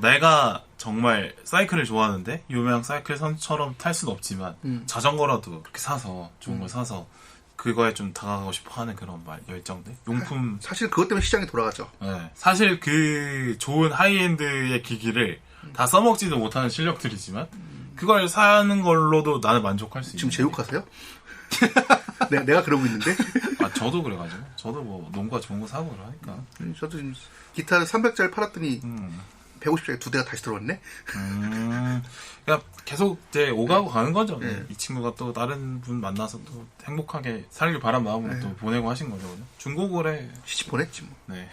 내가 정말 사이클을 좋아하는데 유명 사이클 선수처럼 탈 수는 없지만 자전거라도 그렇게 사서 좋은 걸 사서 그거에 좀 다가가고 싶어 하는 그런 열정들 용품. 사실 그것 때문에 시장이 돌아가죠. 네. 사실 그 좋은 하이엔드의 기기를 다 써먹지도 못하는 실력들이지만 그걸 사는 걸로도 나는 만족할 수 지금 있는. 제 욕하세요? 내가 그러고 있는데. 아, 저도 그래가지고. 저도 뭐, 농구가 좋은 거 사고 그러니까. 저도 지금 기타를 300짜리 팔았더니 150짜리 2대가 다시 들어왔네. 그러니까 계속 이제 오가고 가는 거죠. 이 친구가 또 다른 분 만나서 또 행복하게 살길 바란 마음으로 또 보내고 하신 거죠. 중고거래. 시집 보냈지 뭐. 네.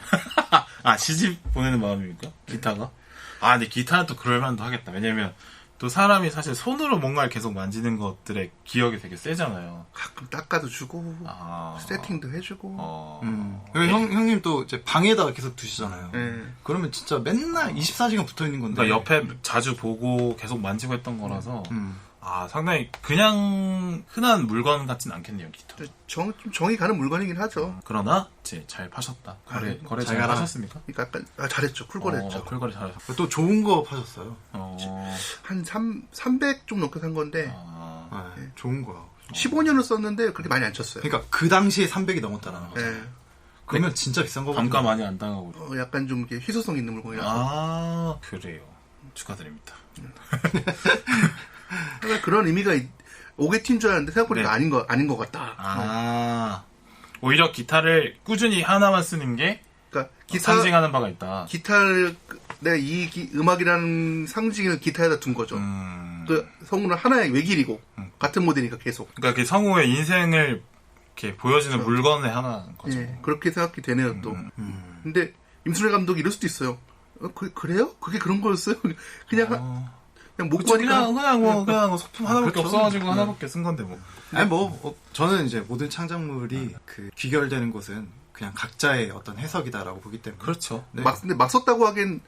아, 시집 보내는 마음입니까? 기타가? 아, 근데 기타는 또 그럴만도 하겠다. 왜냐면 또 사람이 사실 손으로 뭔가를 계속 만지는 것들의 기억이 되게 세잖아요. 가끔 닦아도 주고 세팅도 해주고. 형님 또 이제 방에다가 계속 두시잖아요. 그러면 진짜 맨날 24시간 붙어 있는 건데. 그러니까 옆에 자주 보고 계속 만지고 했던 거라서 아, 상당히 그냥 흔한 물건 같진 않겠네요, 기타. 좀 정이 가는 물건이긴 하죠. 그러나 이제 잘 파셨다. 거래 잘 하셨습니까? 그러니까 약간 잘했죠. 쿨거래했죠. 쿨거래 잘하셨고. 또 좋은 거 파셨어요. 한 300 좀 넘게 산 건데 네, 좋은 거야. 15년을 썼는데 그렇게 많이 안 쳤어요. 그러니까 그 당시에 300이 넘었다라는 거죠. 네. 그러면 진짜 비싼 거거든요. 단가 많이 안 당하고. 약간 좀 이렇게 희소성 있는 물건이라서. 아, 그래요. 축하드립니다. 그런 의미가 오게티인 줄 알았는데 생각보니까 아닌 것 같다. 아, 오히려 기타를 꾸준히 하나만 쓰는 게 그러니까 상징하는 바가 있다. 기타를 내가 음악이라는 상징을 기타에다 둔 거죠. 그 성우는 하나의 외길이고 같은 모델이니까 계속. 그러니까 그 성우의 인생을 이렇게 보여주는 물건의 하나인 거죠. 네, 그렇게 생각이 되네요 또. 근데 임순례 감독이 이럴 수도 있어요. 그래요? 그게 그런 거였어요? 그냥 못 구하니까 그냥 뭐 소품 하나밖에 그렇죠. 없어가지고 하나밖에 쓴 건데 뭐. 아니 저는 이제 모든 창작물이 그 귀결되는 것은 그냥 각자의 어떤 해석이다라고 보기 때문에. 그렇죠. 네. 근데 막 썼다고 하기엔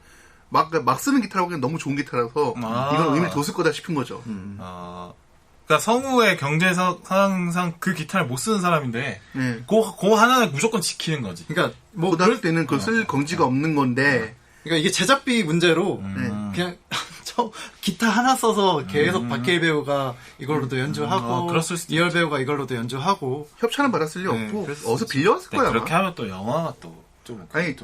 막 쓰는 기타라고 하기엔 너무 좋은 기타라서 이건 의미를 뒀을 거다 싶은 거죠. 그러니까 성우의 경제상 상황상 그 기타를 못 쓰는 사람인데 네. 그 하나는 무조건 지키는 거지. 그러니까 뭐 그럴 때는 그걸 쓸 긍지가 없는 건데 그러니까 이게 제작비 문제로 그냥 기타 하나 써서 계속 박해일 배우가 이걸로도 연주하고 그랬을 수도 이열 배우가 이걸로도 연주하고 협찬은 받았을 리 네, 없고 그랬을 어디서 빌려왔을 거야. 그렇게 하면 또 영화가 또 좀 아니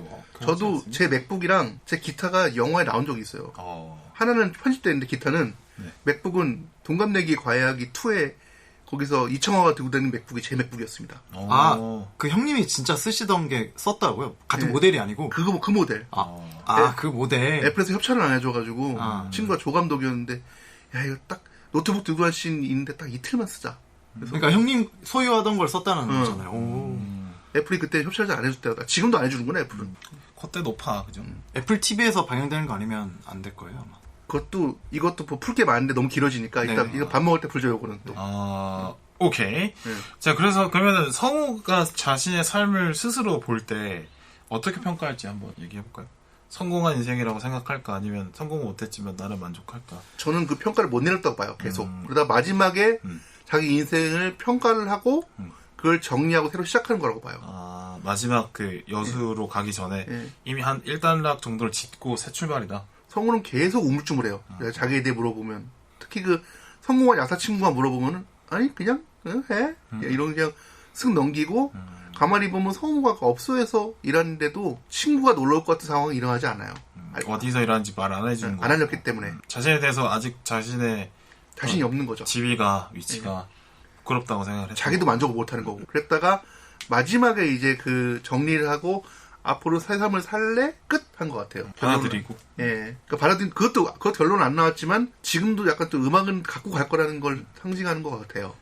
저도 제 맥북이랑 제 기타가 영화에 나온 적이 있어요. 하나는 편집됐는데 기타는 맥북은 동갑내기 과외하기 2에 거기서 이청화가 들고 다니는 맥북이 제 맥북이었습니다. 그 형님이 진짜 쓰시던 게 썼다고요? 같은 네. 모델이 아니고? 그 모델. 그 모델. 애플에서 협찬을 안 해줘가지고 친구가 조감독이었는데 야 이거 딱 노트북 들고 갈 수 있는데 딱 이틀만 쓰자. 그러니까 형님 소유하던 걸 썼다는 거잖아요. 애플이 그때 협찬을 안 해줬다가 지금도 안 해주는구나 애플은. 콧대 높아, 그죠? 애플 TV에서 방영되는 거 아니면 안 될 거예요 아마. 이것도 뭐 풀 게 많은데 너무 길어지니까 이따 이거 밥 먹을 때 풀죠 요거는 또. 오케이. 자, 그래서 그러면은 성우가 자신의 삶을 스스로 볼 때 어떻게 평가할지 한번 얘기해 볼까요? 성공한 인생이라고 생각할까? 아니면 성공은 못했지만 나는 만족할까? 저는 그 평가를 못 내렸다고 봐요 계속. 그러다 마지막에 자기 인생을 평가를 하고 그걸 정리하고 새로 시작하는 거라고 봐요. 마지막 그 여수로 가기 전에 이미 한 1단락 정도를 짓고 새 출발이다. 성우는 계속 우물쭈물해요. 자기에 대해 물어보면. 특히 그 성공한 야사친구가 물어보면은 아니 그냥 해? 이런 그냥 쓱 넘기고 가만히 보면 성우가 업소에서 일하는데도 친구가 놀러 올 것 같은 상황이 일어나지 않아요. 어디서 일하는지 말 안 해주는 거. 안 알렸기 때문에. 자신에 대해서 아직 자신의 자신이 없는 거죠. 지위가 위치가 부끄럽다고 생각을 했죠. 자기도 만족을 못하는 거고. 그랬다가 마지막에 이제 그 정리를 하고 앞으로 새 삶을 살래? 끝! 한 것 같아요. 받아들이고. 예. 그러니까 받아들인, 그것 결론은 안 나왔지만, 지금도 약간 또 음악은 갖고 갈 거라는 걸 상징하는 것 같아요.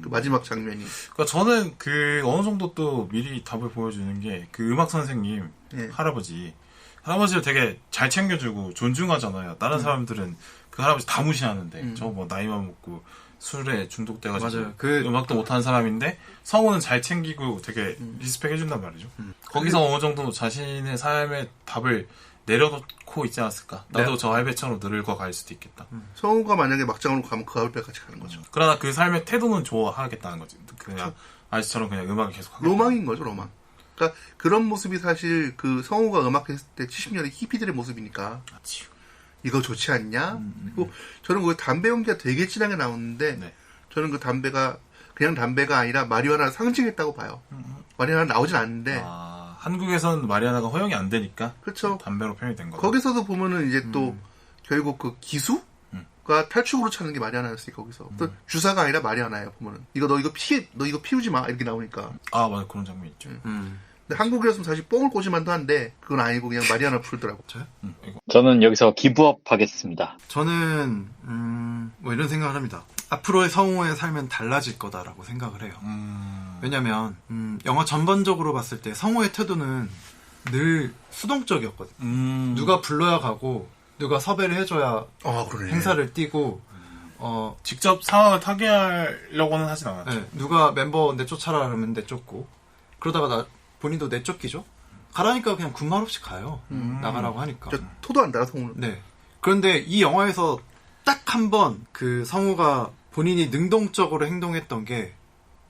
그 마지막 장면이. 그러니까 저는 그 어느 정도 또 미리 답을 보여주는 게 그 음악 선생님, 할아버지를 되게 잘 챙겨주고 존중하잖아요. 다른 사람들은 그 할아버지 다 무시하는데, 저 뭐 나이만 먹고 술에 중독돼가지고 맞아요. 음악도 못하는 사람인데 성우는 잘 챙기고 되게 리스펙 해준단 말이죠. 거기서 어느 정도 자신의 삶의 답을 내려놓고 있지 않았을까. 나도 저 할배처럼 늙어갈 수도 있겠다. 성우가 만약에 막장으로 가면 그 할배 같이 가는 거죠. 그러나 그 삶의 태도는 좋아하겠다는 거지. 그냥 아저씨처럼 그냥 음악을 계속 하겠다. 로망인 거죠, 로망. 그러니까 그런 모습이 사실 그 성우가 음악했을 때 70년대 히피들의 모습이니까. 이거 좋지 않냐? 그리고 저는 그 담배 연기가 되게 진하게 나오는데 저는 그 담배가 그냥 담배가 아니라 마리화나를 상징했다고 봐요. 마리화나 나오진 않는데 한국에선 마리화나가 허용이 안 되니까 그렇죠. 담배로 표현이 된 거죠. 거기서도 보면은 이제 또 결국 그 기수? 가 탈출구로 찾는 게 마리아나였으니까 거기서 또 주사가 아니라 마리아나예요 보면은 너 이거 피우지 마 이렇게 나오니까 아 맞아 그런 장면 있죠. 근데 한국이었으면 사실 뽕을 꽂을만도 한데 그건 아니고 그냥 마리아나 풀더라고. 이거. 저는 여기서 기부업 하겠습니다. 저는 뭐 이런 생각을 합니다. 앞으로의 성우의 삶은 달라질 거다라고 생각을 해요. 왜냐면 영화 전반적으로 봤을 때 성우의 태도는 늘 수동적이었거든. 누가 불러야 가고 누가 섭외를 해줘야 그러네. 행사를 뛰고 직접 상황을 타개하려고는 하진 않았죠. 네, 누가 멤버 내쫓아라 그러면 내쫓고 그러다가 본인도 내쫓기죠. 가라니까 그냥 군말 없이 가요. 나가라고 하니까. 토도 안 달아 성우는. 네. 그런데 이 영화에서 딱 한 번 그 성우가 본인이 능동적으로 행동했던 게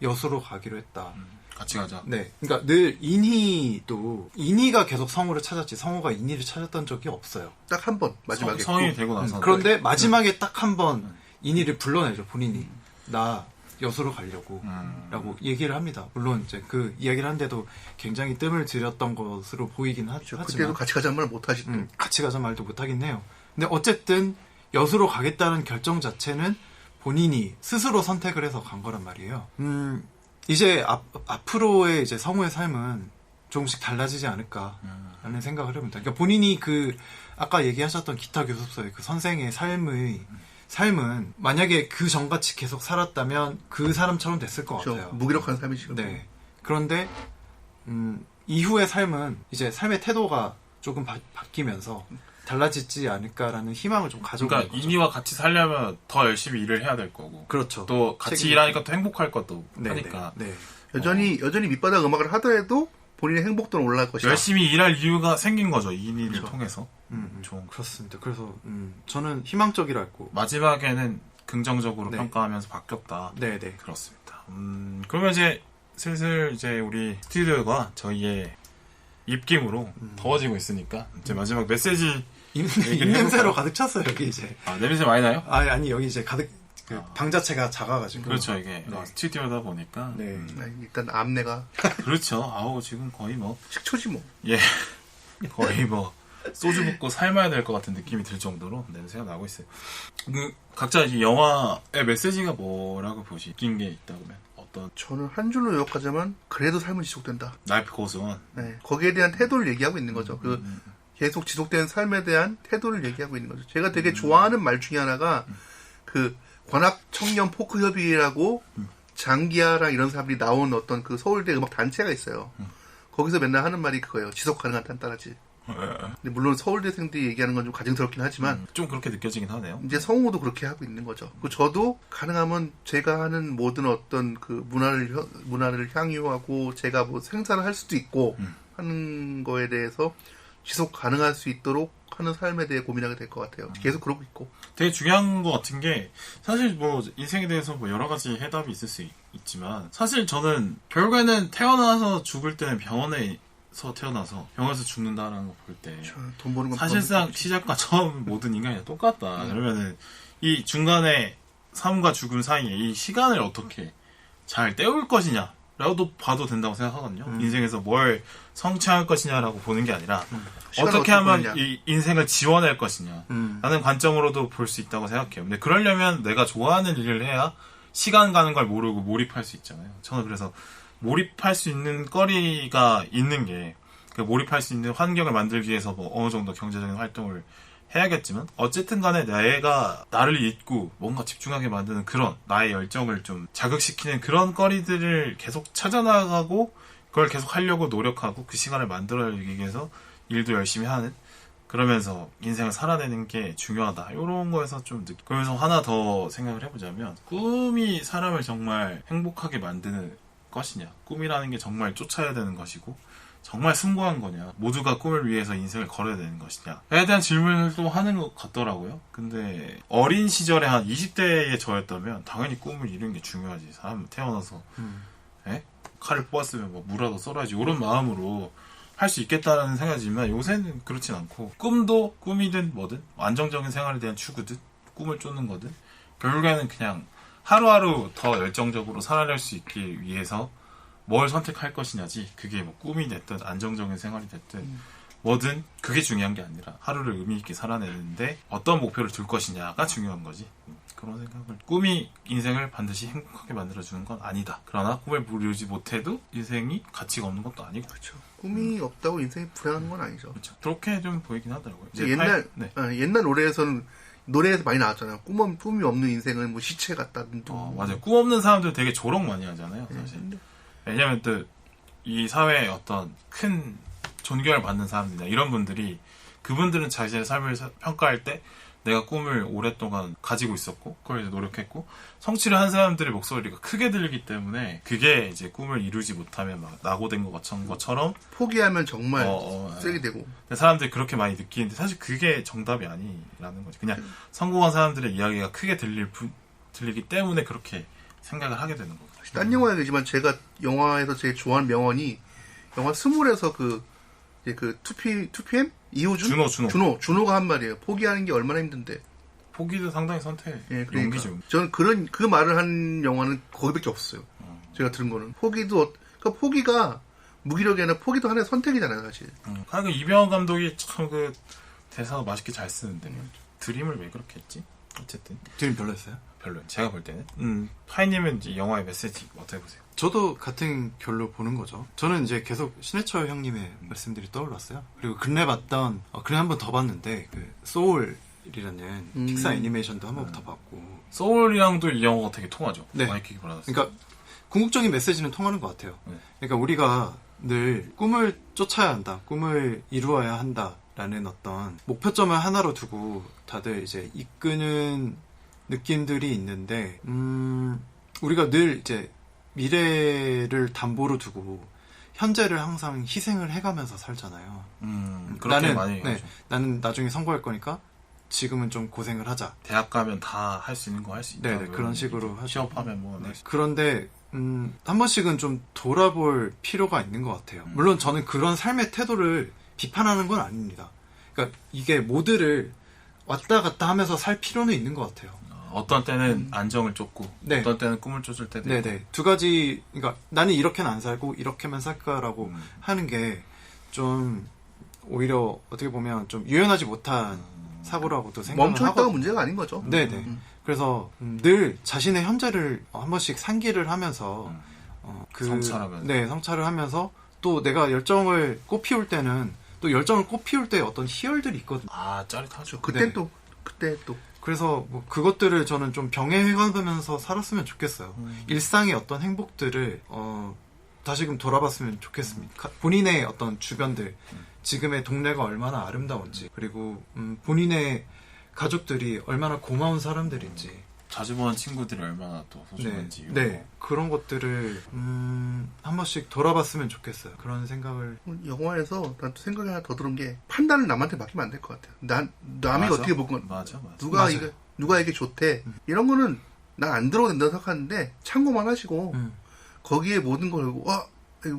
여수로 가기로 했다. 같이 가자. 네. 그러니까 늘 인희가 계속 성우를 찾았지 성우가 인희를 찾았던 적이 없어요. 딱 한 번 마지막에. 성인이 되고 나서. 그런데 마지막에 딱 한 번 인희를 불러내죠. 본인이. 나 여수로 가려고 라고 얘기를 합니다. 물론 이제 그 이야기를 한데도 굉장히 뜸을 들였던 것으로 보이긴 하지만 그때도 같이 가자는 말 못하지. 같이 가자 말도 못하긴 해요. 근데 어쨌든 여수로 가겠다는 결정 자체는 본인이 스스로 선택을 해서 간 거란 말이에요. 이제 앞으로의 이제 성우의 삶은 조금씩 달라지지 않을까라는 생각을 해봅니다. 그러니까 본인이 그 아까 얘기하셨던 기타 교습소의 그 선생의 삶은 만약에 그 전같이 계속 살았다면 그 사람처럼 됐을 것 같아요. 무기력한 삶이지. 네. 그런데 이후의 삶은 이제 삶의 태도가 조금 바뀌면서 달라지지 않을까라는 희망을 좀 가져보는 그러니까 거죠. 인이와 같이 살려면 더 열심히 일을 해야 될 거고. 그렇죠. 또 같이 일하니까 또 행복할 것도 하니까. 네. 여전히 밑바닥 음악을 하더라도 본인의 행복도는 올라갈 것이다. 열심히 일할 이유가 생긴 거죠. 인이를 통해서. 좋은 거. 그렇습니다. 그래서 저는 희망적이라고. 마지막에는 긍정적으로 네. 평가하면서 바뀌었다. 네. 그렇습니다. 그러면 이제 슬슬 이제 우리 스튜디오가 저희의 입김으로 더워지고 있으니까 이제 마지막 메시지 입냄새로 가득 찼어요 여기 이제. 냄새 많이 나요? 아니 여기 이제 가득 방 자체가 작아가지고. 그렇죠 이게 스튜디오다 보니까. 네. 일단 암내가 그렇죠. 아우 지금 거의 뭐 식초지 뭐. 예 거의 뭐 소주 붓고 삶아야 될 것 같은 느낌이 들 정도로 냄새가 나고 있어요. 각자 이 영화의 메시지가 뭐라고 보시? 느낀 게 있다 그러면 어떤? 저는 한 줄로 요약하자면 그래도 삶은 지속된다. 라이프 고즈 온. 네, 거기에 대한 태도를 얘기하고 있는 거죠. 계속 지속되는 삶에 대한 태도를 얘기하고 있는 거죠. 제가 되게 좋아하는 말 중에 하나가 그 관악 청년 포크 협의회라고 장기하랑 이런 사람들이 나온 어떤 그 서울대 음악 단체가 있어요. 거기서 맨날 하는 말이 그거예요. 지속 가능한 단단하지. 근데 물론 서울대생들이 얘기하는 건 좀 가증스럽긴 하지만 좀 그렇게 느껴지긴 하네요. 이제 성우도 그렇게 하고 있는 거죠. 저도 가능하면 제가 하는 모든 어떤 그 문화를 향유하고 제가 뭐 생산을 할 수도 있고 하는 거에 대해서 지속 가능할 수 있도록 하는 삶에 대해 고민하게 될 것 같아요. 계속 그러고 있고. 되게 중요한 것 같은 게 사실 뭐 인생에 대해서 뭐 여러 가지 해답이 있을 수 있지만 사실 저는 결국에는 태어나서 죽을 때는 병원에서 태어나서 병원에서 죽는다라는 거 볼 때 돈 버는 건 사실상 시작과 처음 모든 인간이 똑같다. 그러면은 이 중간에 삶과 죽음 사이에 이 시간을 어떻게 잘 때울 것이냐 라고도 봐도 된다고 생각하거든요. 인생에서 뭘 성취할 것이냐라고 보는 게 아니라 어떻게 하면 보느냐. 이 인생을 지워낼 것이냐 라는 관점으로도 볼 수 있다고 생각해요. 근데 그러려면 내가 좋아하는 일을 해야 시간 가는 걸 모르고 몰입할 수 있잖아요. 저는 그래서 몰입할 수 있는 거리가 있는 게 그 몰입할 수 있는 환경을 만들기 위해서 뭐 어느 정도 경제적인 활동을 해야겠지만 어쨌든 간에 내가 나를 잊고 뭔가 집중하게 만드는 그런 나의 열정을 좀 자극시키는 그런 거리들을 계속 찾아나가고 그걸 계속 하려고 노력하고 그 시간을 만들어내기 위해서 일도 열심히 하는 그러면서 인생을 살아내는 게 중요하다. 이런 거에서 좀 그러면서 하나 더 생각을 해보자면 꿈이 사람을 정말 행복하게 만드는 것이냐 꿈이라는 게 정말 쫓아야 되는 것이고 정말 숭고한 거냐 모두가 꿈을 위해서 인생을 걸어야 되는 것이냐에 대한 질문을 또 하는 것 같더라고요. 근데 어린 시절에 한 20대의 저였다면 당연히 꿈을 이루는 게 중요하지. 사람 태어나서 칼을 뽑았으면 뭐 무라도 썰어야지 이런 마음으로 할 수 있겠다라는 생각이지만 요새는 그렇진 않고 꿈도 꿈이든 뭐든 안정적인 생활에 대한 추구든 꿈을 쫓는 거든 결국에는 그냥 하루하루 더 열정적으로 살아낼 수 있기 위해서 뭘 선택할 것이냐지 그게 뭐 꿈이 됐든 안정적인 생활이 됐든 뭐든 그게 중요한 게 아니라 하루를 의미 있게 살아내는데 어떤 목표를 둘 것이냐가 중요한 거지. 그런 생각을 꿈이 인생을 반드시 행복하게 만들어주는 건 아니다. 그러나 꿈을 이루지 못해도 인생이 가치가 없는 것도 아니고. 그렇죠. 꿈이 없다고 인생이 불행한 건 아니죠. 그렇죠. 그렇게 좀 보이긴 하더라고요. 이제 옛날 노래에서 많이 나왔잖아요. 꿈이 없는 인생은 뭐 시체 같다. 맞아요. 꿈 없는 사람들 되게 조롱 많이 하잖아요. 사실. 왜냐면 또 이 사회에 어떤 큰 존경을 받는 사람들이나 이런 분들이 그분들은 자신의 삶을 평가할 때 내가 꿈을 오랫동안 가지고 있었고 그걸 이제 노력했고 성취를 한 사람들의 목소리가 크게 들리기 때문에 그게 이제 꿈을 이루지 못하면 막 낙오된 것처럼 포기하면 정말 쓰게 되고 사람들이 그렇게 많이 느끼는데 사실 그게 정답이 아니라는 거지. 그냥 성공한 사람들의 이야기가 크게 들리기 때문에 그렇게 생각을 하게 되는 거고. 딴 영화이지만 제가 영화에서 제일 좋아하는 명언이 영화 스물에서 그 2PM? 이호준? 준호가 한 말이에요. 포기하는 게 얼마나 힘든데. 포기도 상당히 선택. 예, 그러니까. 용기죠. 저는 그 말을 한 영화는 거기밖에 없어요. 제가 들은 거는. 그러니까 포기가 무기력이 아니라 포기도 하나의 선택이잖아요, 사실. 그러니까 이병헌 감독이 참 그 대사 맛있게 잘 쓰는데 드림을 왜 그렇게 했지? 어쨌든 드림 별로였어요? 별로. 제가 볼 때는. 파이님은 이제 영화의 메시지 어떻게 보세요? 저도 같은 결로 보는 거죠. 저는 이제 계속 신해철 형님의 말씀들이 떠올랐어요. 그리고 근래 봤던, 그래 한 번 더 봤는데, 그, 소울이라는 픽사 애니메이션도 한 번 더 봤고. 소울이랑도 이 영화가 되게 통하죠. 네. 마이킹 브라더스. 그러니까, 궁극적인 메시지는 통하는 것 같아요. 네. 그러니까 우리가 늘 꿈을 쫓아야 한다. 꿈을 이루어야 한다. 라는 어떤 목표점을 하나로 두고 다들 이제 이끄는 느낌들이 있는데, 우리가 늘 이제 미래를 담보로 두고 현재를 항상 희생을 해가면서 살잖아요. 그렇게 많이 나는 나중에 성공할 거니까 지금은 좀 고생을 하자. 대학 가면 다 할 수 있는 거 할 수 있다. 네, 그런 식으로 취업하면 뭐. 네. 그런데 한 번씩은 좀 돌아볼 필요가 있는 것 같아요. 물론 저는 그런 삶의 태도를 비판하는 건 아닙니다. 그러니까 이게 모두를 왔다 갔다 하면서 살 필요는 있는 것 같아요. 어떤 때는 안정을 쫓고 네. 어떤 때는 꿈을 쫓을 때도 있고. 네네. 두 가지. 그러니까 나는 이렇게는 안 살고 이렇게만 살까라고 하는 게 좀 오히려 어떻게 보면 좀 유연하지 못한 사고라고도 생각을 하고 멈춰있다가 문제가 아닌 거죠. 네네. 그래서 늘 자신의 현재를 한 번씩 상기를 하면서 성찰하면서. 네, 성찰을 하면서 또 내가 열정을 꽃피울 때는 또 열정을 꽃피울 때 어떤 희열들이 있거든요. 짜릿하죠. 그때 네. 또 그래서 뭐 그것들을 저는 좀 병행해가면서 살았으면 좋겠어요. 일상의 어떤 행복들을 다시금 돌아봤으면 좋겠습니다. 본인의 어떤 주변들, 지금의 동네가 얼마나 아름다운지, 그리고 본인의 가족들이 얼마나 고마운 사람들인지, 자주 보는 친구들이 얼마나 또 소중한지. 네, 그런 것들을 한 번씩 돌아봤으면 좋겠어요. 그런 생각을. 영화에서 난 또 생각이 하나 더 들은 게 판단을 남한테 맡기면 안 될 것 같아요. 남이 맞아. 어떻게 볼 건 맞아. 누가 이게 좋대 이런 거는 난 안 들어도 된다고 생각하는데 참고만 하시고 거기에 모든 걸 걸고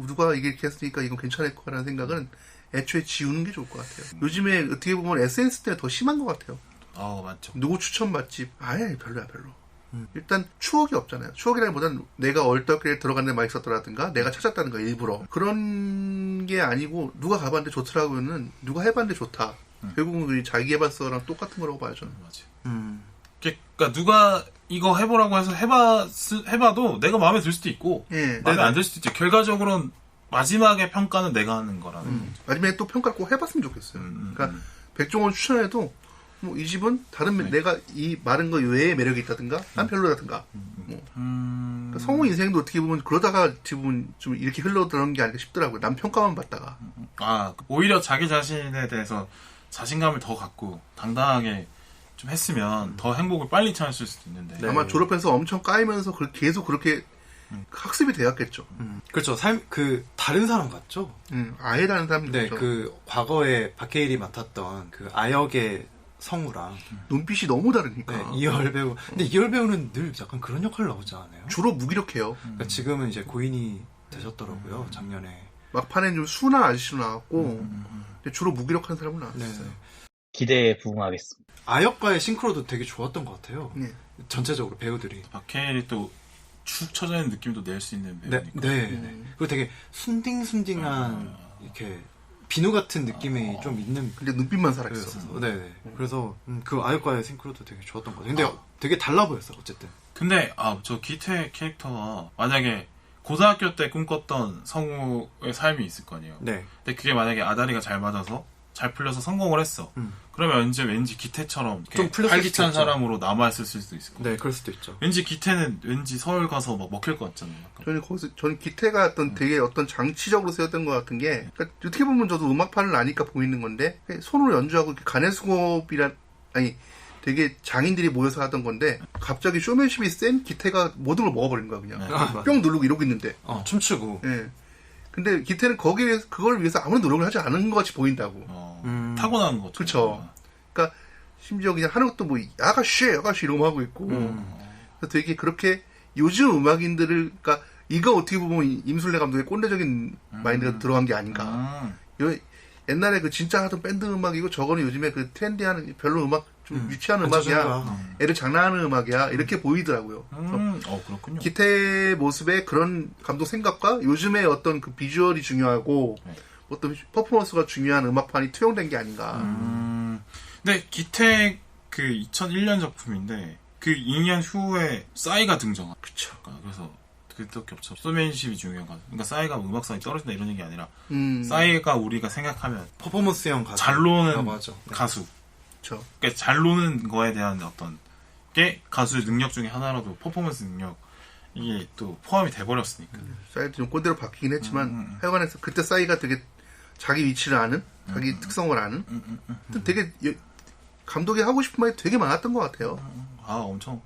누가 이게 이렇게 했으니까 이건 괜찮을 거라는 생각은 애초에 지우는 게 좋을 것 같아요. 요즘에 어떻게 보면 SNS 때문에 더 심한 것 같아요. 맞죠. 누구 추천 맛집 아예 별로야. 일단 추억이 없잖아요. 추억이라기보다는 내가 얼떨결에 들어간 데 많이 있었더라든가 내가 찾았다는 거 일부러 그런 게 아니고 누가 가봤는데 좋더라고는 누가 해봤는데 좋다. 결국은 자기 해봤어랑 똑같은 거라고 봐요 저는. 맞아. 그러니까 누가 이거 해보라고 해서 해봐도 내가 마음에 들 수도 있고 내가 안 들 수도 있지. 결과적으로는 마지막에 평가는 내가 하는 거라는 거죠. 마지막에 또 평가를 꼭 해봤으면 좋겠어요. 그러니까 백종원 추천해도 뭐 이 집은 다른 내가 이 마른 거 외에 매력이 있다든가 난 별로라든가 그러니까 성우 인생도 어떻게 보면 그러다가 지금 좀 이렇게 흘러들어간 게 아닐까 싶더라고요. 남 평가만 받다가 오히려 자기 자신에 대해서 자신감을 더 갖고 당당하게 좀 했으면 더 행복을 빨리 찾았을 수도 있는데 아마 졸업해서 엄청 까이면서 계속 그렇게 학습이 되었겠죠. 그렇죠. 다른 사람 같죠? 아예 다른 사람들. 네, 그 과거에 박해일이 맡았던 그 아역의 성우랑 눈빛이 너무 다르니까. 네, 이열 배우. 근데 이열 배우는 늘 약간 그런 역할을 나오지 않아요? 주로 무기력해요. 그러니까 지금은 이제 고인이 되셨더라고요. 작년에. 막판에 좀 순한 아저씨로 나왔고 근데 주로 무기력한 사람으로 나왔어요. 네. 기대에 부응하겠습니다. 아역과의 싱크로도 되게 좋았던 것 같아요. 네. 전체적으로 배우들이. 박해일이 또 축 처져 있는 느낌도 낼 수 있는 배우니까. 네. 그리고 되게 순딩순딩한 이렇게 비누 같은 느낌이 좀 있는. 근데 눈빛만 살아있어. 그랬었어. 네네. 그래서 그 아역과의 싱크로도 되게 좋았던 것 같아요. 근데 되게 달라 보였어 어쨌든. 근데 저 기태 캐릭터가 만약에 고등학교 때 꿈꿨던 성우의 삶이 있을 거 아니에요. 네. 근데 그게 만약에 아다리가 잘 맞아서 잘 풀려서 성공을 했어. 그러면 왠지 기태처럼 좀 풀렸을 활기찬 수도 있죠. 사람으로 남아있을 수도 있을 거. 네, 그럴 수도 있죠. 왠지 기태는 왠지 서울 가서 막 먹힐 것 같잖아요. 약간. 저는 기태가 되게 어떤 장치적으로 쓰였던 것 같은 게, 그러니까 어떻게 보면 저도 음악판을 아니까 보이는 건데, 손으로 연주하고 되게 장인들이 모여서 하던 건데, 갑자기 쇼맨십이 센 기태가 모든 걸 먹어버린 거야, 그냥. 맞아. 뿅 누르고 이러고 있는데. 춤추고. 예. 근데 기태는 그걸 위해서 아무런 노력을 하지 않은 것 같이 보인다고. 타고나는 거죠. 그쵸. 그러니까 심지어 그냥 하는 것도 뭐 아가씨 이러고 하고 있고. 그래서 되게 그렇게 요즘 음악인들을, 그러니까 이거 어떻게 보면 임술래 감독의 꼰대적인 마인드가 들어간 게 아닌가. 옛날에 그 진짜 하던 밴드 음악이고 저거는 요즘에 그 트렌디한 별로 음악 좀 유치한 음악이야. 애들 장난하는 음악이야. 이렇게 보이더라고요. 그렇군요. 기태 모습의 그런 감독 생각과 요즘의 어떤 그 비주얼이 중요하고 어떤 퍼포먼스가 중요한 음악판이 투영된 게 아닌가. 근데 기태 그 2001년 작품인데 그 2년 후에 싸이가 등장한. 그쵸. 그래서 그때 겹쳐. 소맨십이 중요한 거. 그러니까 싸이가 음악성이 떨어진다 이런 얘기 아니라 싸이가 우리가 생각하면 퍼포먼스형 가수. 잘 노는 맞아. 가수. 그쵸. 그러니까 잘 노는 거에 대한 어떤 게 가수의 능력 중에 하나라도 퍼포먼스 능력 이게 또 포함이 돼버렸으니까. 싸이도 좀 꼰대로 바뀌긴 했지만 하여간에서 그때 싸이가 되게 자기 위치를 아는, 자기 특성을 아는, 되게 감독이 하고 싶은 말이 되게 많았던 것 같아요. 엄청.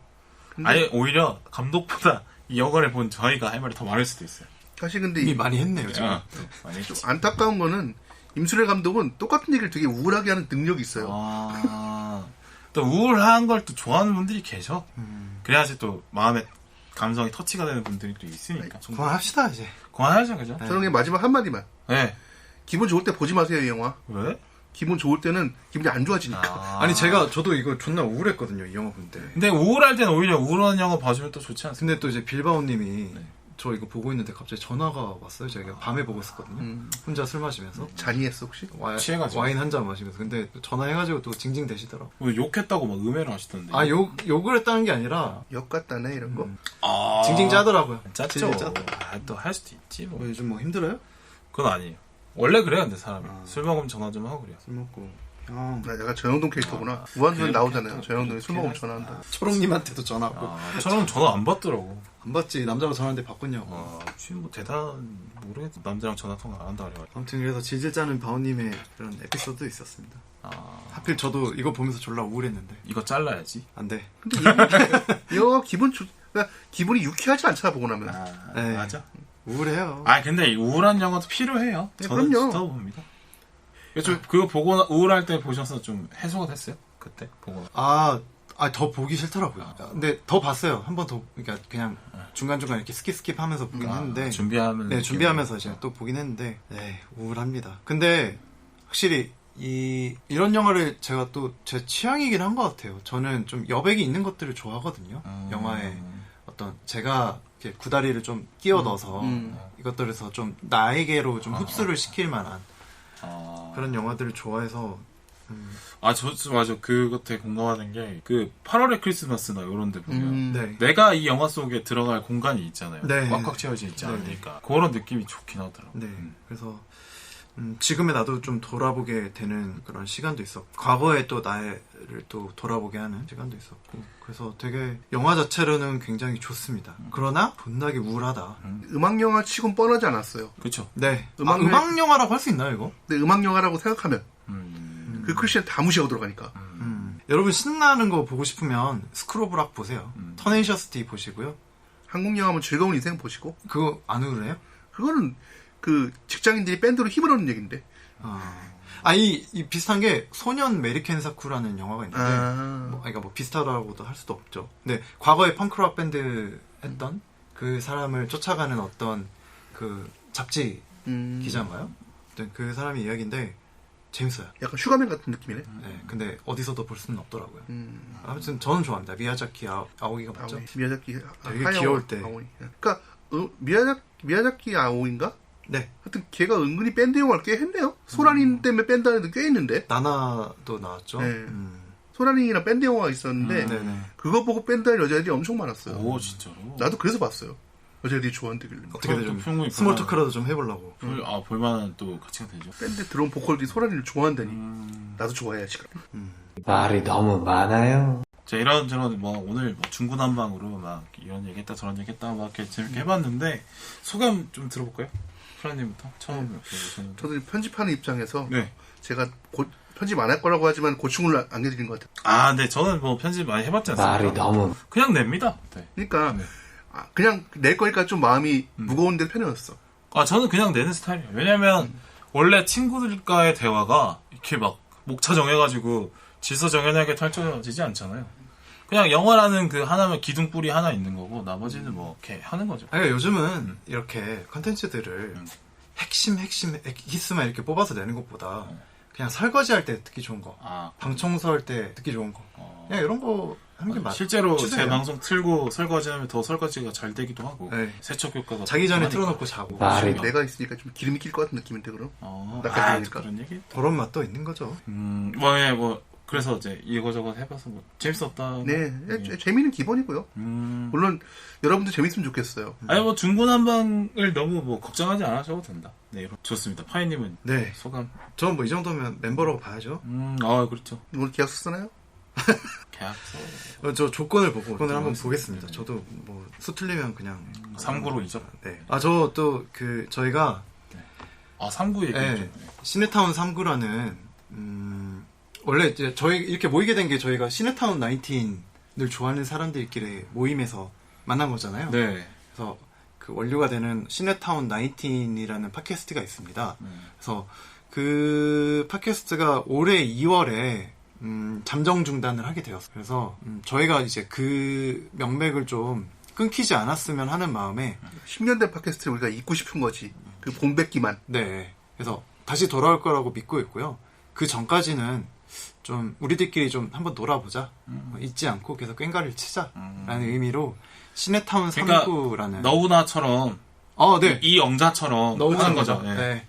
근데 아예 오히려 감독보다 이 영화를 본 저희가 할 말이 더 많을 수도 있어요. 사실 근데 이미 많이 했네요, 지금. 많이 했지. 안타까운 거는 임수래 감독은 똑같은 얘기를 되게 우울하게 하는 능력이 있어요. 또 우울한 걸 또 좋아하는 분들이 계셔. 그래야지 또 마음에 감성이 터치가 되는 분들이 또 있으니까. 그만합시다 이제. 그만하죠, 그죠? 저는 그냥 마지막 한마디만. 네. 기분 좋을 때 보지 마세요, 이 영화. 왜? 기분 좋을 때는 기분이 안 좋아지니까. 아니 저도 이거 존나 우울했거든요, 이 영화 볼 때. 근데 우울할 땐 오히려 우울한 영화 봐주면 또 좋지 않습니까? 근데 또 이제 빌바오님이 저 이거 보고 있는데 갑자기 전화가 왔어요. 제가 밤에 보고 있었거든요. 혼자 술 마시면서. 잔이했어, 혹시? 취해가지고. 와인 한 잔 마시면서. 근데 또 전화해가지고 또 징징 대시더라고. 왜 욕했다고 막 음해를 하시던데. 욕을 했다는 게 아니라 역 같다네, 이런 거. 징징 짜더라고요. 짰죠. 징징 짜더. 또 할 수도 있지 뭐. 요즘 뭐 힘들어요? 그건 아니에요. 원래 그래요, 근데 사람이. 술 먹으면 전화 좀 하고 그래요. 술 먹고. 형. 내가 전영동 캐릭터구나. 무한도전 나오잖아요. 전영동이 술 먹으면 전화한다. 초롱님한테도 전화하고. 저는 전화 안 받더라고. 안 받지. 남자로 전화하는데 바꿨냐고. 지금 뭐 대단 모르겠어. 남자랑 전화 통화 안 한다 그래가지고. 아무튼 그래서 질질 짜는 바오님의 그런 에피소드도 있었습니다. 하필 저도 이거 보면서 졸라 우울했는데. 이거 잘라야지. 안 돼. 이 영화 그러니까 기분이 유쾌하지 않잖아, 보고 나면. 네. 맞아. 우울해요. 근데 우울한 영화도 필요해요. 네, 저는 그럼요. 진짜 봅니다. 그거 보고 우울할 때 보셔서 좀 해소가 됐어요? 그때 보고. 더 보기 싫더라고요. 근데 더 봤어요. 한 번 더, 그러니까 그냥 중간중간 이렇게 스킵 하면서 보긴 했는데. 준비하면서 이제 또 보긴 했는데, 네, 우울합니다. 근데 확실히 이런 영화를 제가 또 제 취향이긴 한 것 같아요. 저는 좀 여백이 있는 것들을 좋아하거든요. 영화에 어떤 제가 이렇게 구다리를 좀 끼워 넣어서 이것들에서 좀 나에게로 좀 흡수를 시킬 만한 그런 영화들을 좋아해서 맞아. 그것 되게 공감하는 게, 8월의 크리스마스나 이런 데 보면, 네. 내가 이 영화 속에 들어갈 공간이 있잖아요. 네. 꽉꽉 채워져 있지 네. 않으니까. 그런 느낌이 좋긴 하더라고요. 네. 그래서 지금의 나도 좀 돌아보게 되는 그런 시간도 있었고, 과거의 또 나를 또 돌아보게 하는 시간도 있었고, 그래서 되게 영화 자체로는 굉장히 좋습니다. 그러나 존나게 우울하다. 음악 영화 치곤 뻔하지 않았어요. 그쵸. 네. 음악 영화라고 할 수 있나요, 이거? 근데 음악 영화라고 생각하면 그 크리스찬 다 무시하고 들어가니까. 여러분 신나는 거 보고 싶으면 스크로브락 보세요. 터네이셔스 D 보시고요. 한국 영화면 즐거운 인생 보시고. 그거 안 우울해요? 그거는 그 직장인들이 밴드로 힘을 얻는 얘기인데. 이 비슷한 게 소년 메리켄 사쿠라는 영화가 있는데, 그러니까 뭐 비슷하다고도 할 수도 없죠. 근데 과거에 펑크락 밴드 했던 그 사람을 쫓아가는 어떤 그 잡지 기자인가요? 그 사람의 이야기인데 재밌어요. 약간 슈가맨 같은 느낌이네. 네, 근데 어디서도 볼 수는 없더라고요. 아무튼 저는 좋아합니다. 미야자키 아오이가 맞죠? 미야자키 되게 귀여울 때. 아오이. 그러니까 미야자키 아오이인가? 네. 하여튼 걔가 은근히 밴드 영화를 꽤 했네요. 소란인 때문에 밴드 하는 애들 꽤 있는데. 나나도 나왔죠. 네. 소란이랑 밴드 영화가 있었는데 네네. 그거 보고 밴드 할 여자애들이 엄청 많았어요. 오, 진짜로? 나도 그래서 봤어요. 여자애들이 좋아한다길래. 어떻게든 그것도 좀 충분히 스몰 볼만한- 토크라도 좀 해보려고. 볼만한 또 가치가 되죠. 밴드 들어온 보컬들이 소란이를 좋아한다니. 나도 좋아해야지. 그럼. 말이 너무 많아요. 자, 이런저런, 오늘 중구난방으로 막 이런 얘기했다, 저런 얘기했다, 막 이렇게 재밌게 해봤는데, 소감 좀 들어볼까요? 프라님부터? 처음 이렇게 오셨는데. 저도 편집하는 입장에서 네. 제가 편집 안 할 거라고 하지만 고충을 안겨드린 것 같아요. 아, 네, 저는 편집 많이 해봤지 않습니까? 말이 너무 그냥 냅니다. 네. 그러니까 네. 그냥 낼 거니까 좀 마음이 무거운데 편해졌어. 아, 저는 그냥 내는 스타일이에요. 왜냐면, 원래 친구들과의 대화가 이렇게 막 목차 정해가지고 질서정연하게 펼쳐지지 않잖아요. 그냥 영화라는 그 하나면 기둥뿌리 하나 있는 거고, 나머지는 이렇게 하는 거죠. 아니, 요즘은 이렇게 컨텐츠들을 핵심 히스만 이렇게 뽑아서 내는 것보다 그냥 설거지할 때 듣기 좋은 거, 아, 방 청소할 때 듣기 좋은 거, 그냥 이런 거 하는 게 맞. 실제로 추세예요. 제 방송 틀고 설거지하면 더 설거지가 잘 되기도 하고, 네. 세척 효과가 자기 전에 더 틀어놓고 자고 말이 내가 있으니까 좀 기름이 낄 것 같은 느낌인데 그럼? 아, 나까지 그런 얘기? 그런 맛도 있는 거죠. 그래서 이제 이거저거 해봐서 재밌었다. 네, 재미는 기본이고요. 물론 여러분도 재밌으면 좋겠어요. 아니 중구난방을 너무 걱정하지 않으셔도 된다. 네, 좋습니다. 파이님은 네. 소감? 전 뭐 이 정도면 멤버라고 봐야죠. 그렇죠. 오늘 계약서 쓰나요? 계약서 저 조건을 보고 조건을 한번 보겠습니다. 저도 뭐 수틀리면 그냥 3구로 이적. 네. 저 또 저희가 3구 얘기. 네, 시네타운 3구라는 원래 이제 저희 이렇게 모이게 된 게 저희가 시네타운 19을 좋아하는 사람들끼리 모임에서 만난 거잖아요. 네. 그래서 그 원료가 되는 시네타운 19이라는 팟캐스트가 있습니다. 그래서 그 팟캐스트가 올해 2월에 잠정 중단을 하게 되었어요. 그래서 저희가 이제 그 명맥을 좀 끊기지 않았으면 하는 마음에 10년 된 팟캐스트를 우리가 잊고 싶은 거지. 그 공백기만. 네. 그래서 다시 돌아올 거라고 믿고 있고요. 그 전까지는 좀 우리들끼리 좀 한번 놀아보자. 잊지 않고 계속 꽹가리를 치자라는 의미로 시네타운 그러니까 3구라는 너우나처럼 네. 이 영자처럼 하는 거죠. 네. 네.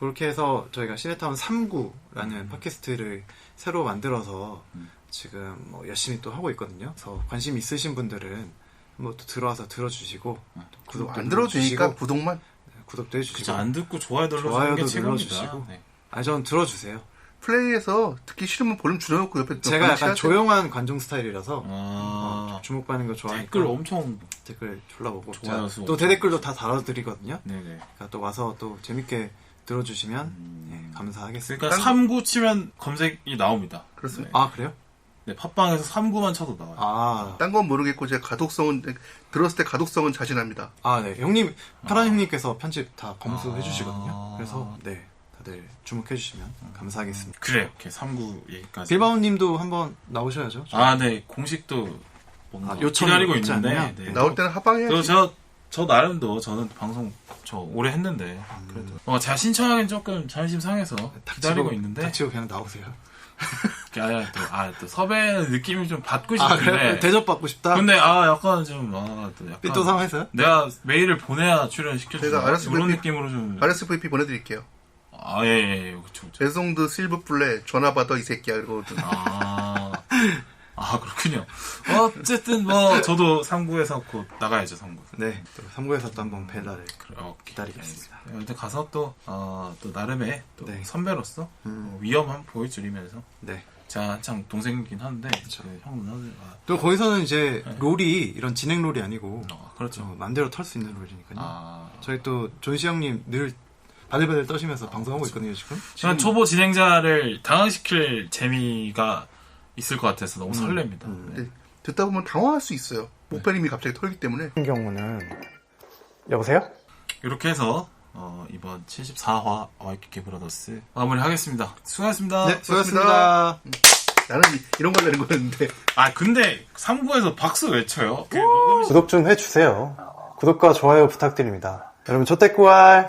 그렇게 해서 저희가 시네타운 3구라는 팟캐스트를 새로 만들어서 지금 열심히 또 하고 있거든요. 그래서 관심 있으신 분들은 한번 또 들어와서 들어주시고 또 구독도 안 들어주니까 눌러주시고, 구독만. 구독도 해주시고 그쵸, 안 듣고 좋아요 눌러주는 좋아요도 게 최고입니다. 눌러주시고. 네. 전 들어주세요. 플레이에서 듣기 싫으면 볼륨 줄여놓고 옆에 제가 약간 하세요. 조용한 관중 스타일이라서 아. 주목받는 거 좋아하니까 댓글 엄청 댓글 졸라보고 좋아요 수 또 대댓글도 다 달아드리거든요. 네네. 그러니까 또 와서 또 재밌게 들어주시면 감사하겠습니다. 그러니까 3구 치면 검색이 나옵니다. 그렇습니다. 아 그래요? 네, 팟빵에서 3구만 쳐도 나와요. 딴 건 모르겠고 제가 들었을 때 가독성은 자신합니다. 네. 형님, 파란 형님께서 편집 다 검수해 주시거든요. 그래서, 네. 다들 주목해 주시면 감사하겠습니다. 그래요. 이렇게 3구 얘기까지. 빌바오 님도 한번 나오셔야죠. 네. 공식도 뭔가 요청이 기다리고 있지 있는데. 않나요? 네. 나올 때는 합방해야지. 저 나름도 저는 방송 오래 했는데 그래도 제가 신청하기엔 조금 자존심 상해서 기다리고 있는데 닥치고 그냥 나오세요. 또 섭외 느낌이 좀 받고 싶은데 그래? 대접받고 싶다? 근데 약간 좀 또 약간 삐또 상황했어요? 내가 메일을 보내야 출연시켜주는 제가 RSVP 그런 느낌으로 좀 RSVP 보내드릴게요. 예, 그쵸. 배송드 실브플레 전화 받아 이 새끼야 이러고. 그렇군요. 어쨌든 저도 3구에서 곧 나가야죠, 3구. 네, 또 3구에서 또 한번 뵐 기다리겠습니다. 일단 가서 또 나름의 또 네. 선배로서 위험 한번 보여드리면서. 네. 제가 한창 동생이긴 한데, 형 누나들. 또 거기서는 이제 롤이 이런 진행 롤이 아니고, 그렇죠. 맘대로 털 수 있는 롤이니까요. 저희 또 존시 형님 늘 바들바들 떠시면서 방송하고 있거든요, 지금. 저는 초보 진행자를 당황시킬 재미가 있을 것 같아서 너무 설렙니다. 네. 듣다 보면 당황할 수 있어요. 목표님이 갑자기 털기 때문에. 같은 경우는 여보세요? 이렇게 해서 이번 74화 와이키키 브라더스 마무리하겠습니다. 수고하셨습니다. 네, 수고하셨습니다. 나는 이런 걸 내는 거였는데. 근데 3구에서 박수 외쳐요. 구독 좀 해주세요. 구독과 좋아요 부탁드립니다. 여러분, 조태꾸알!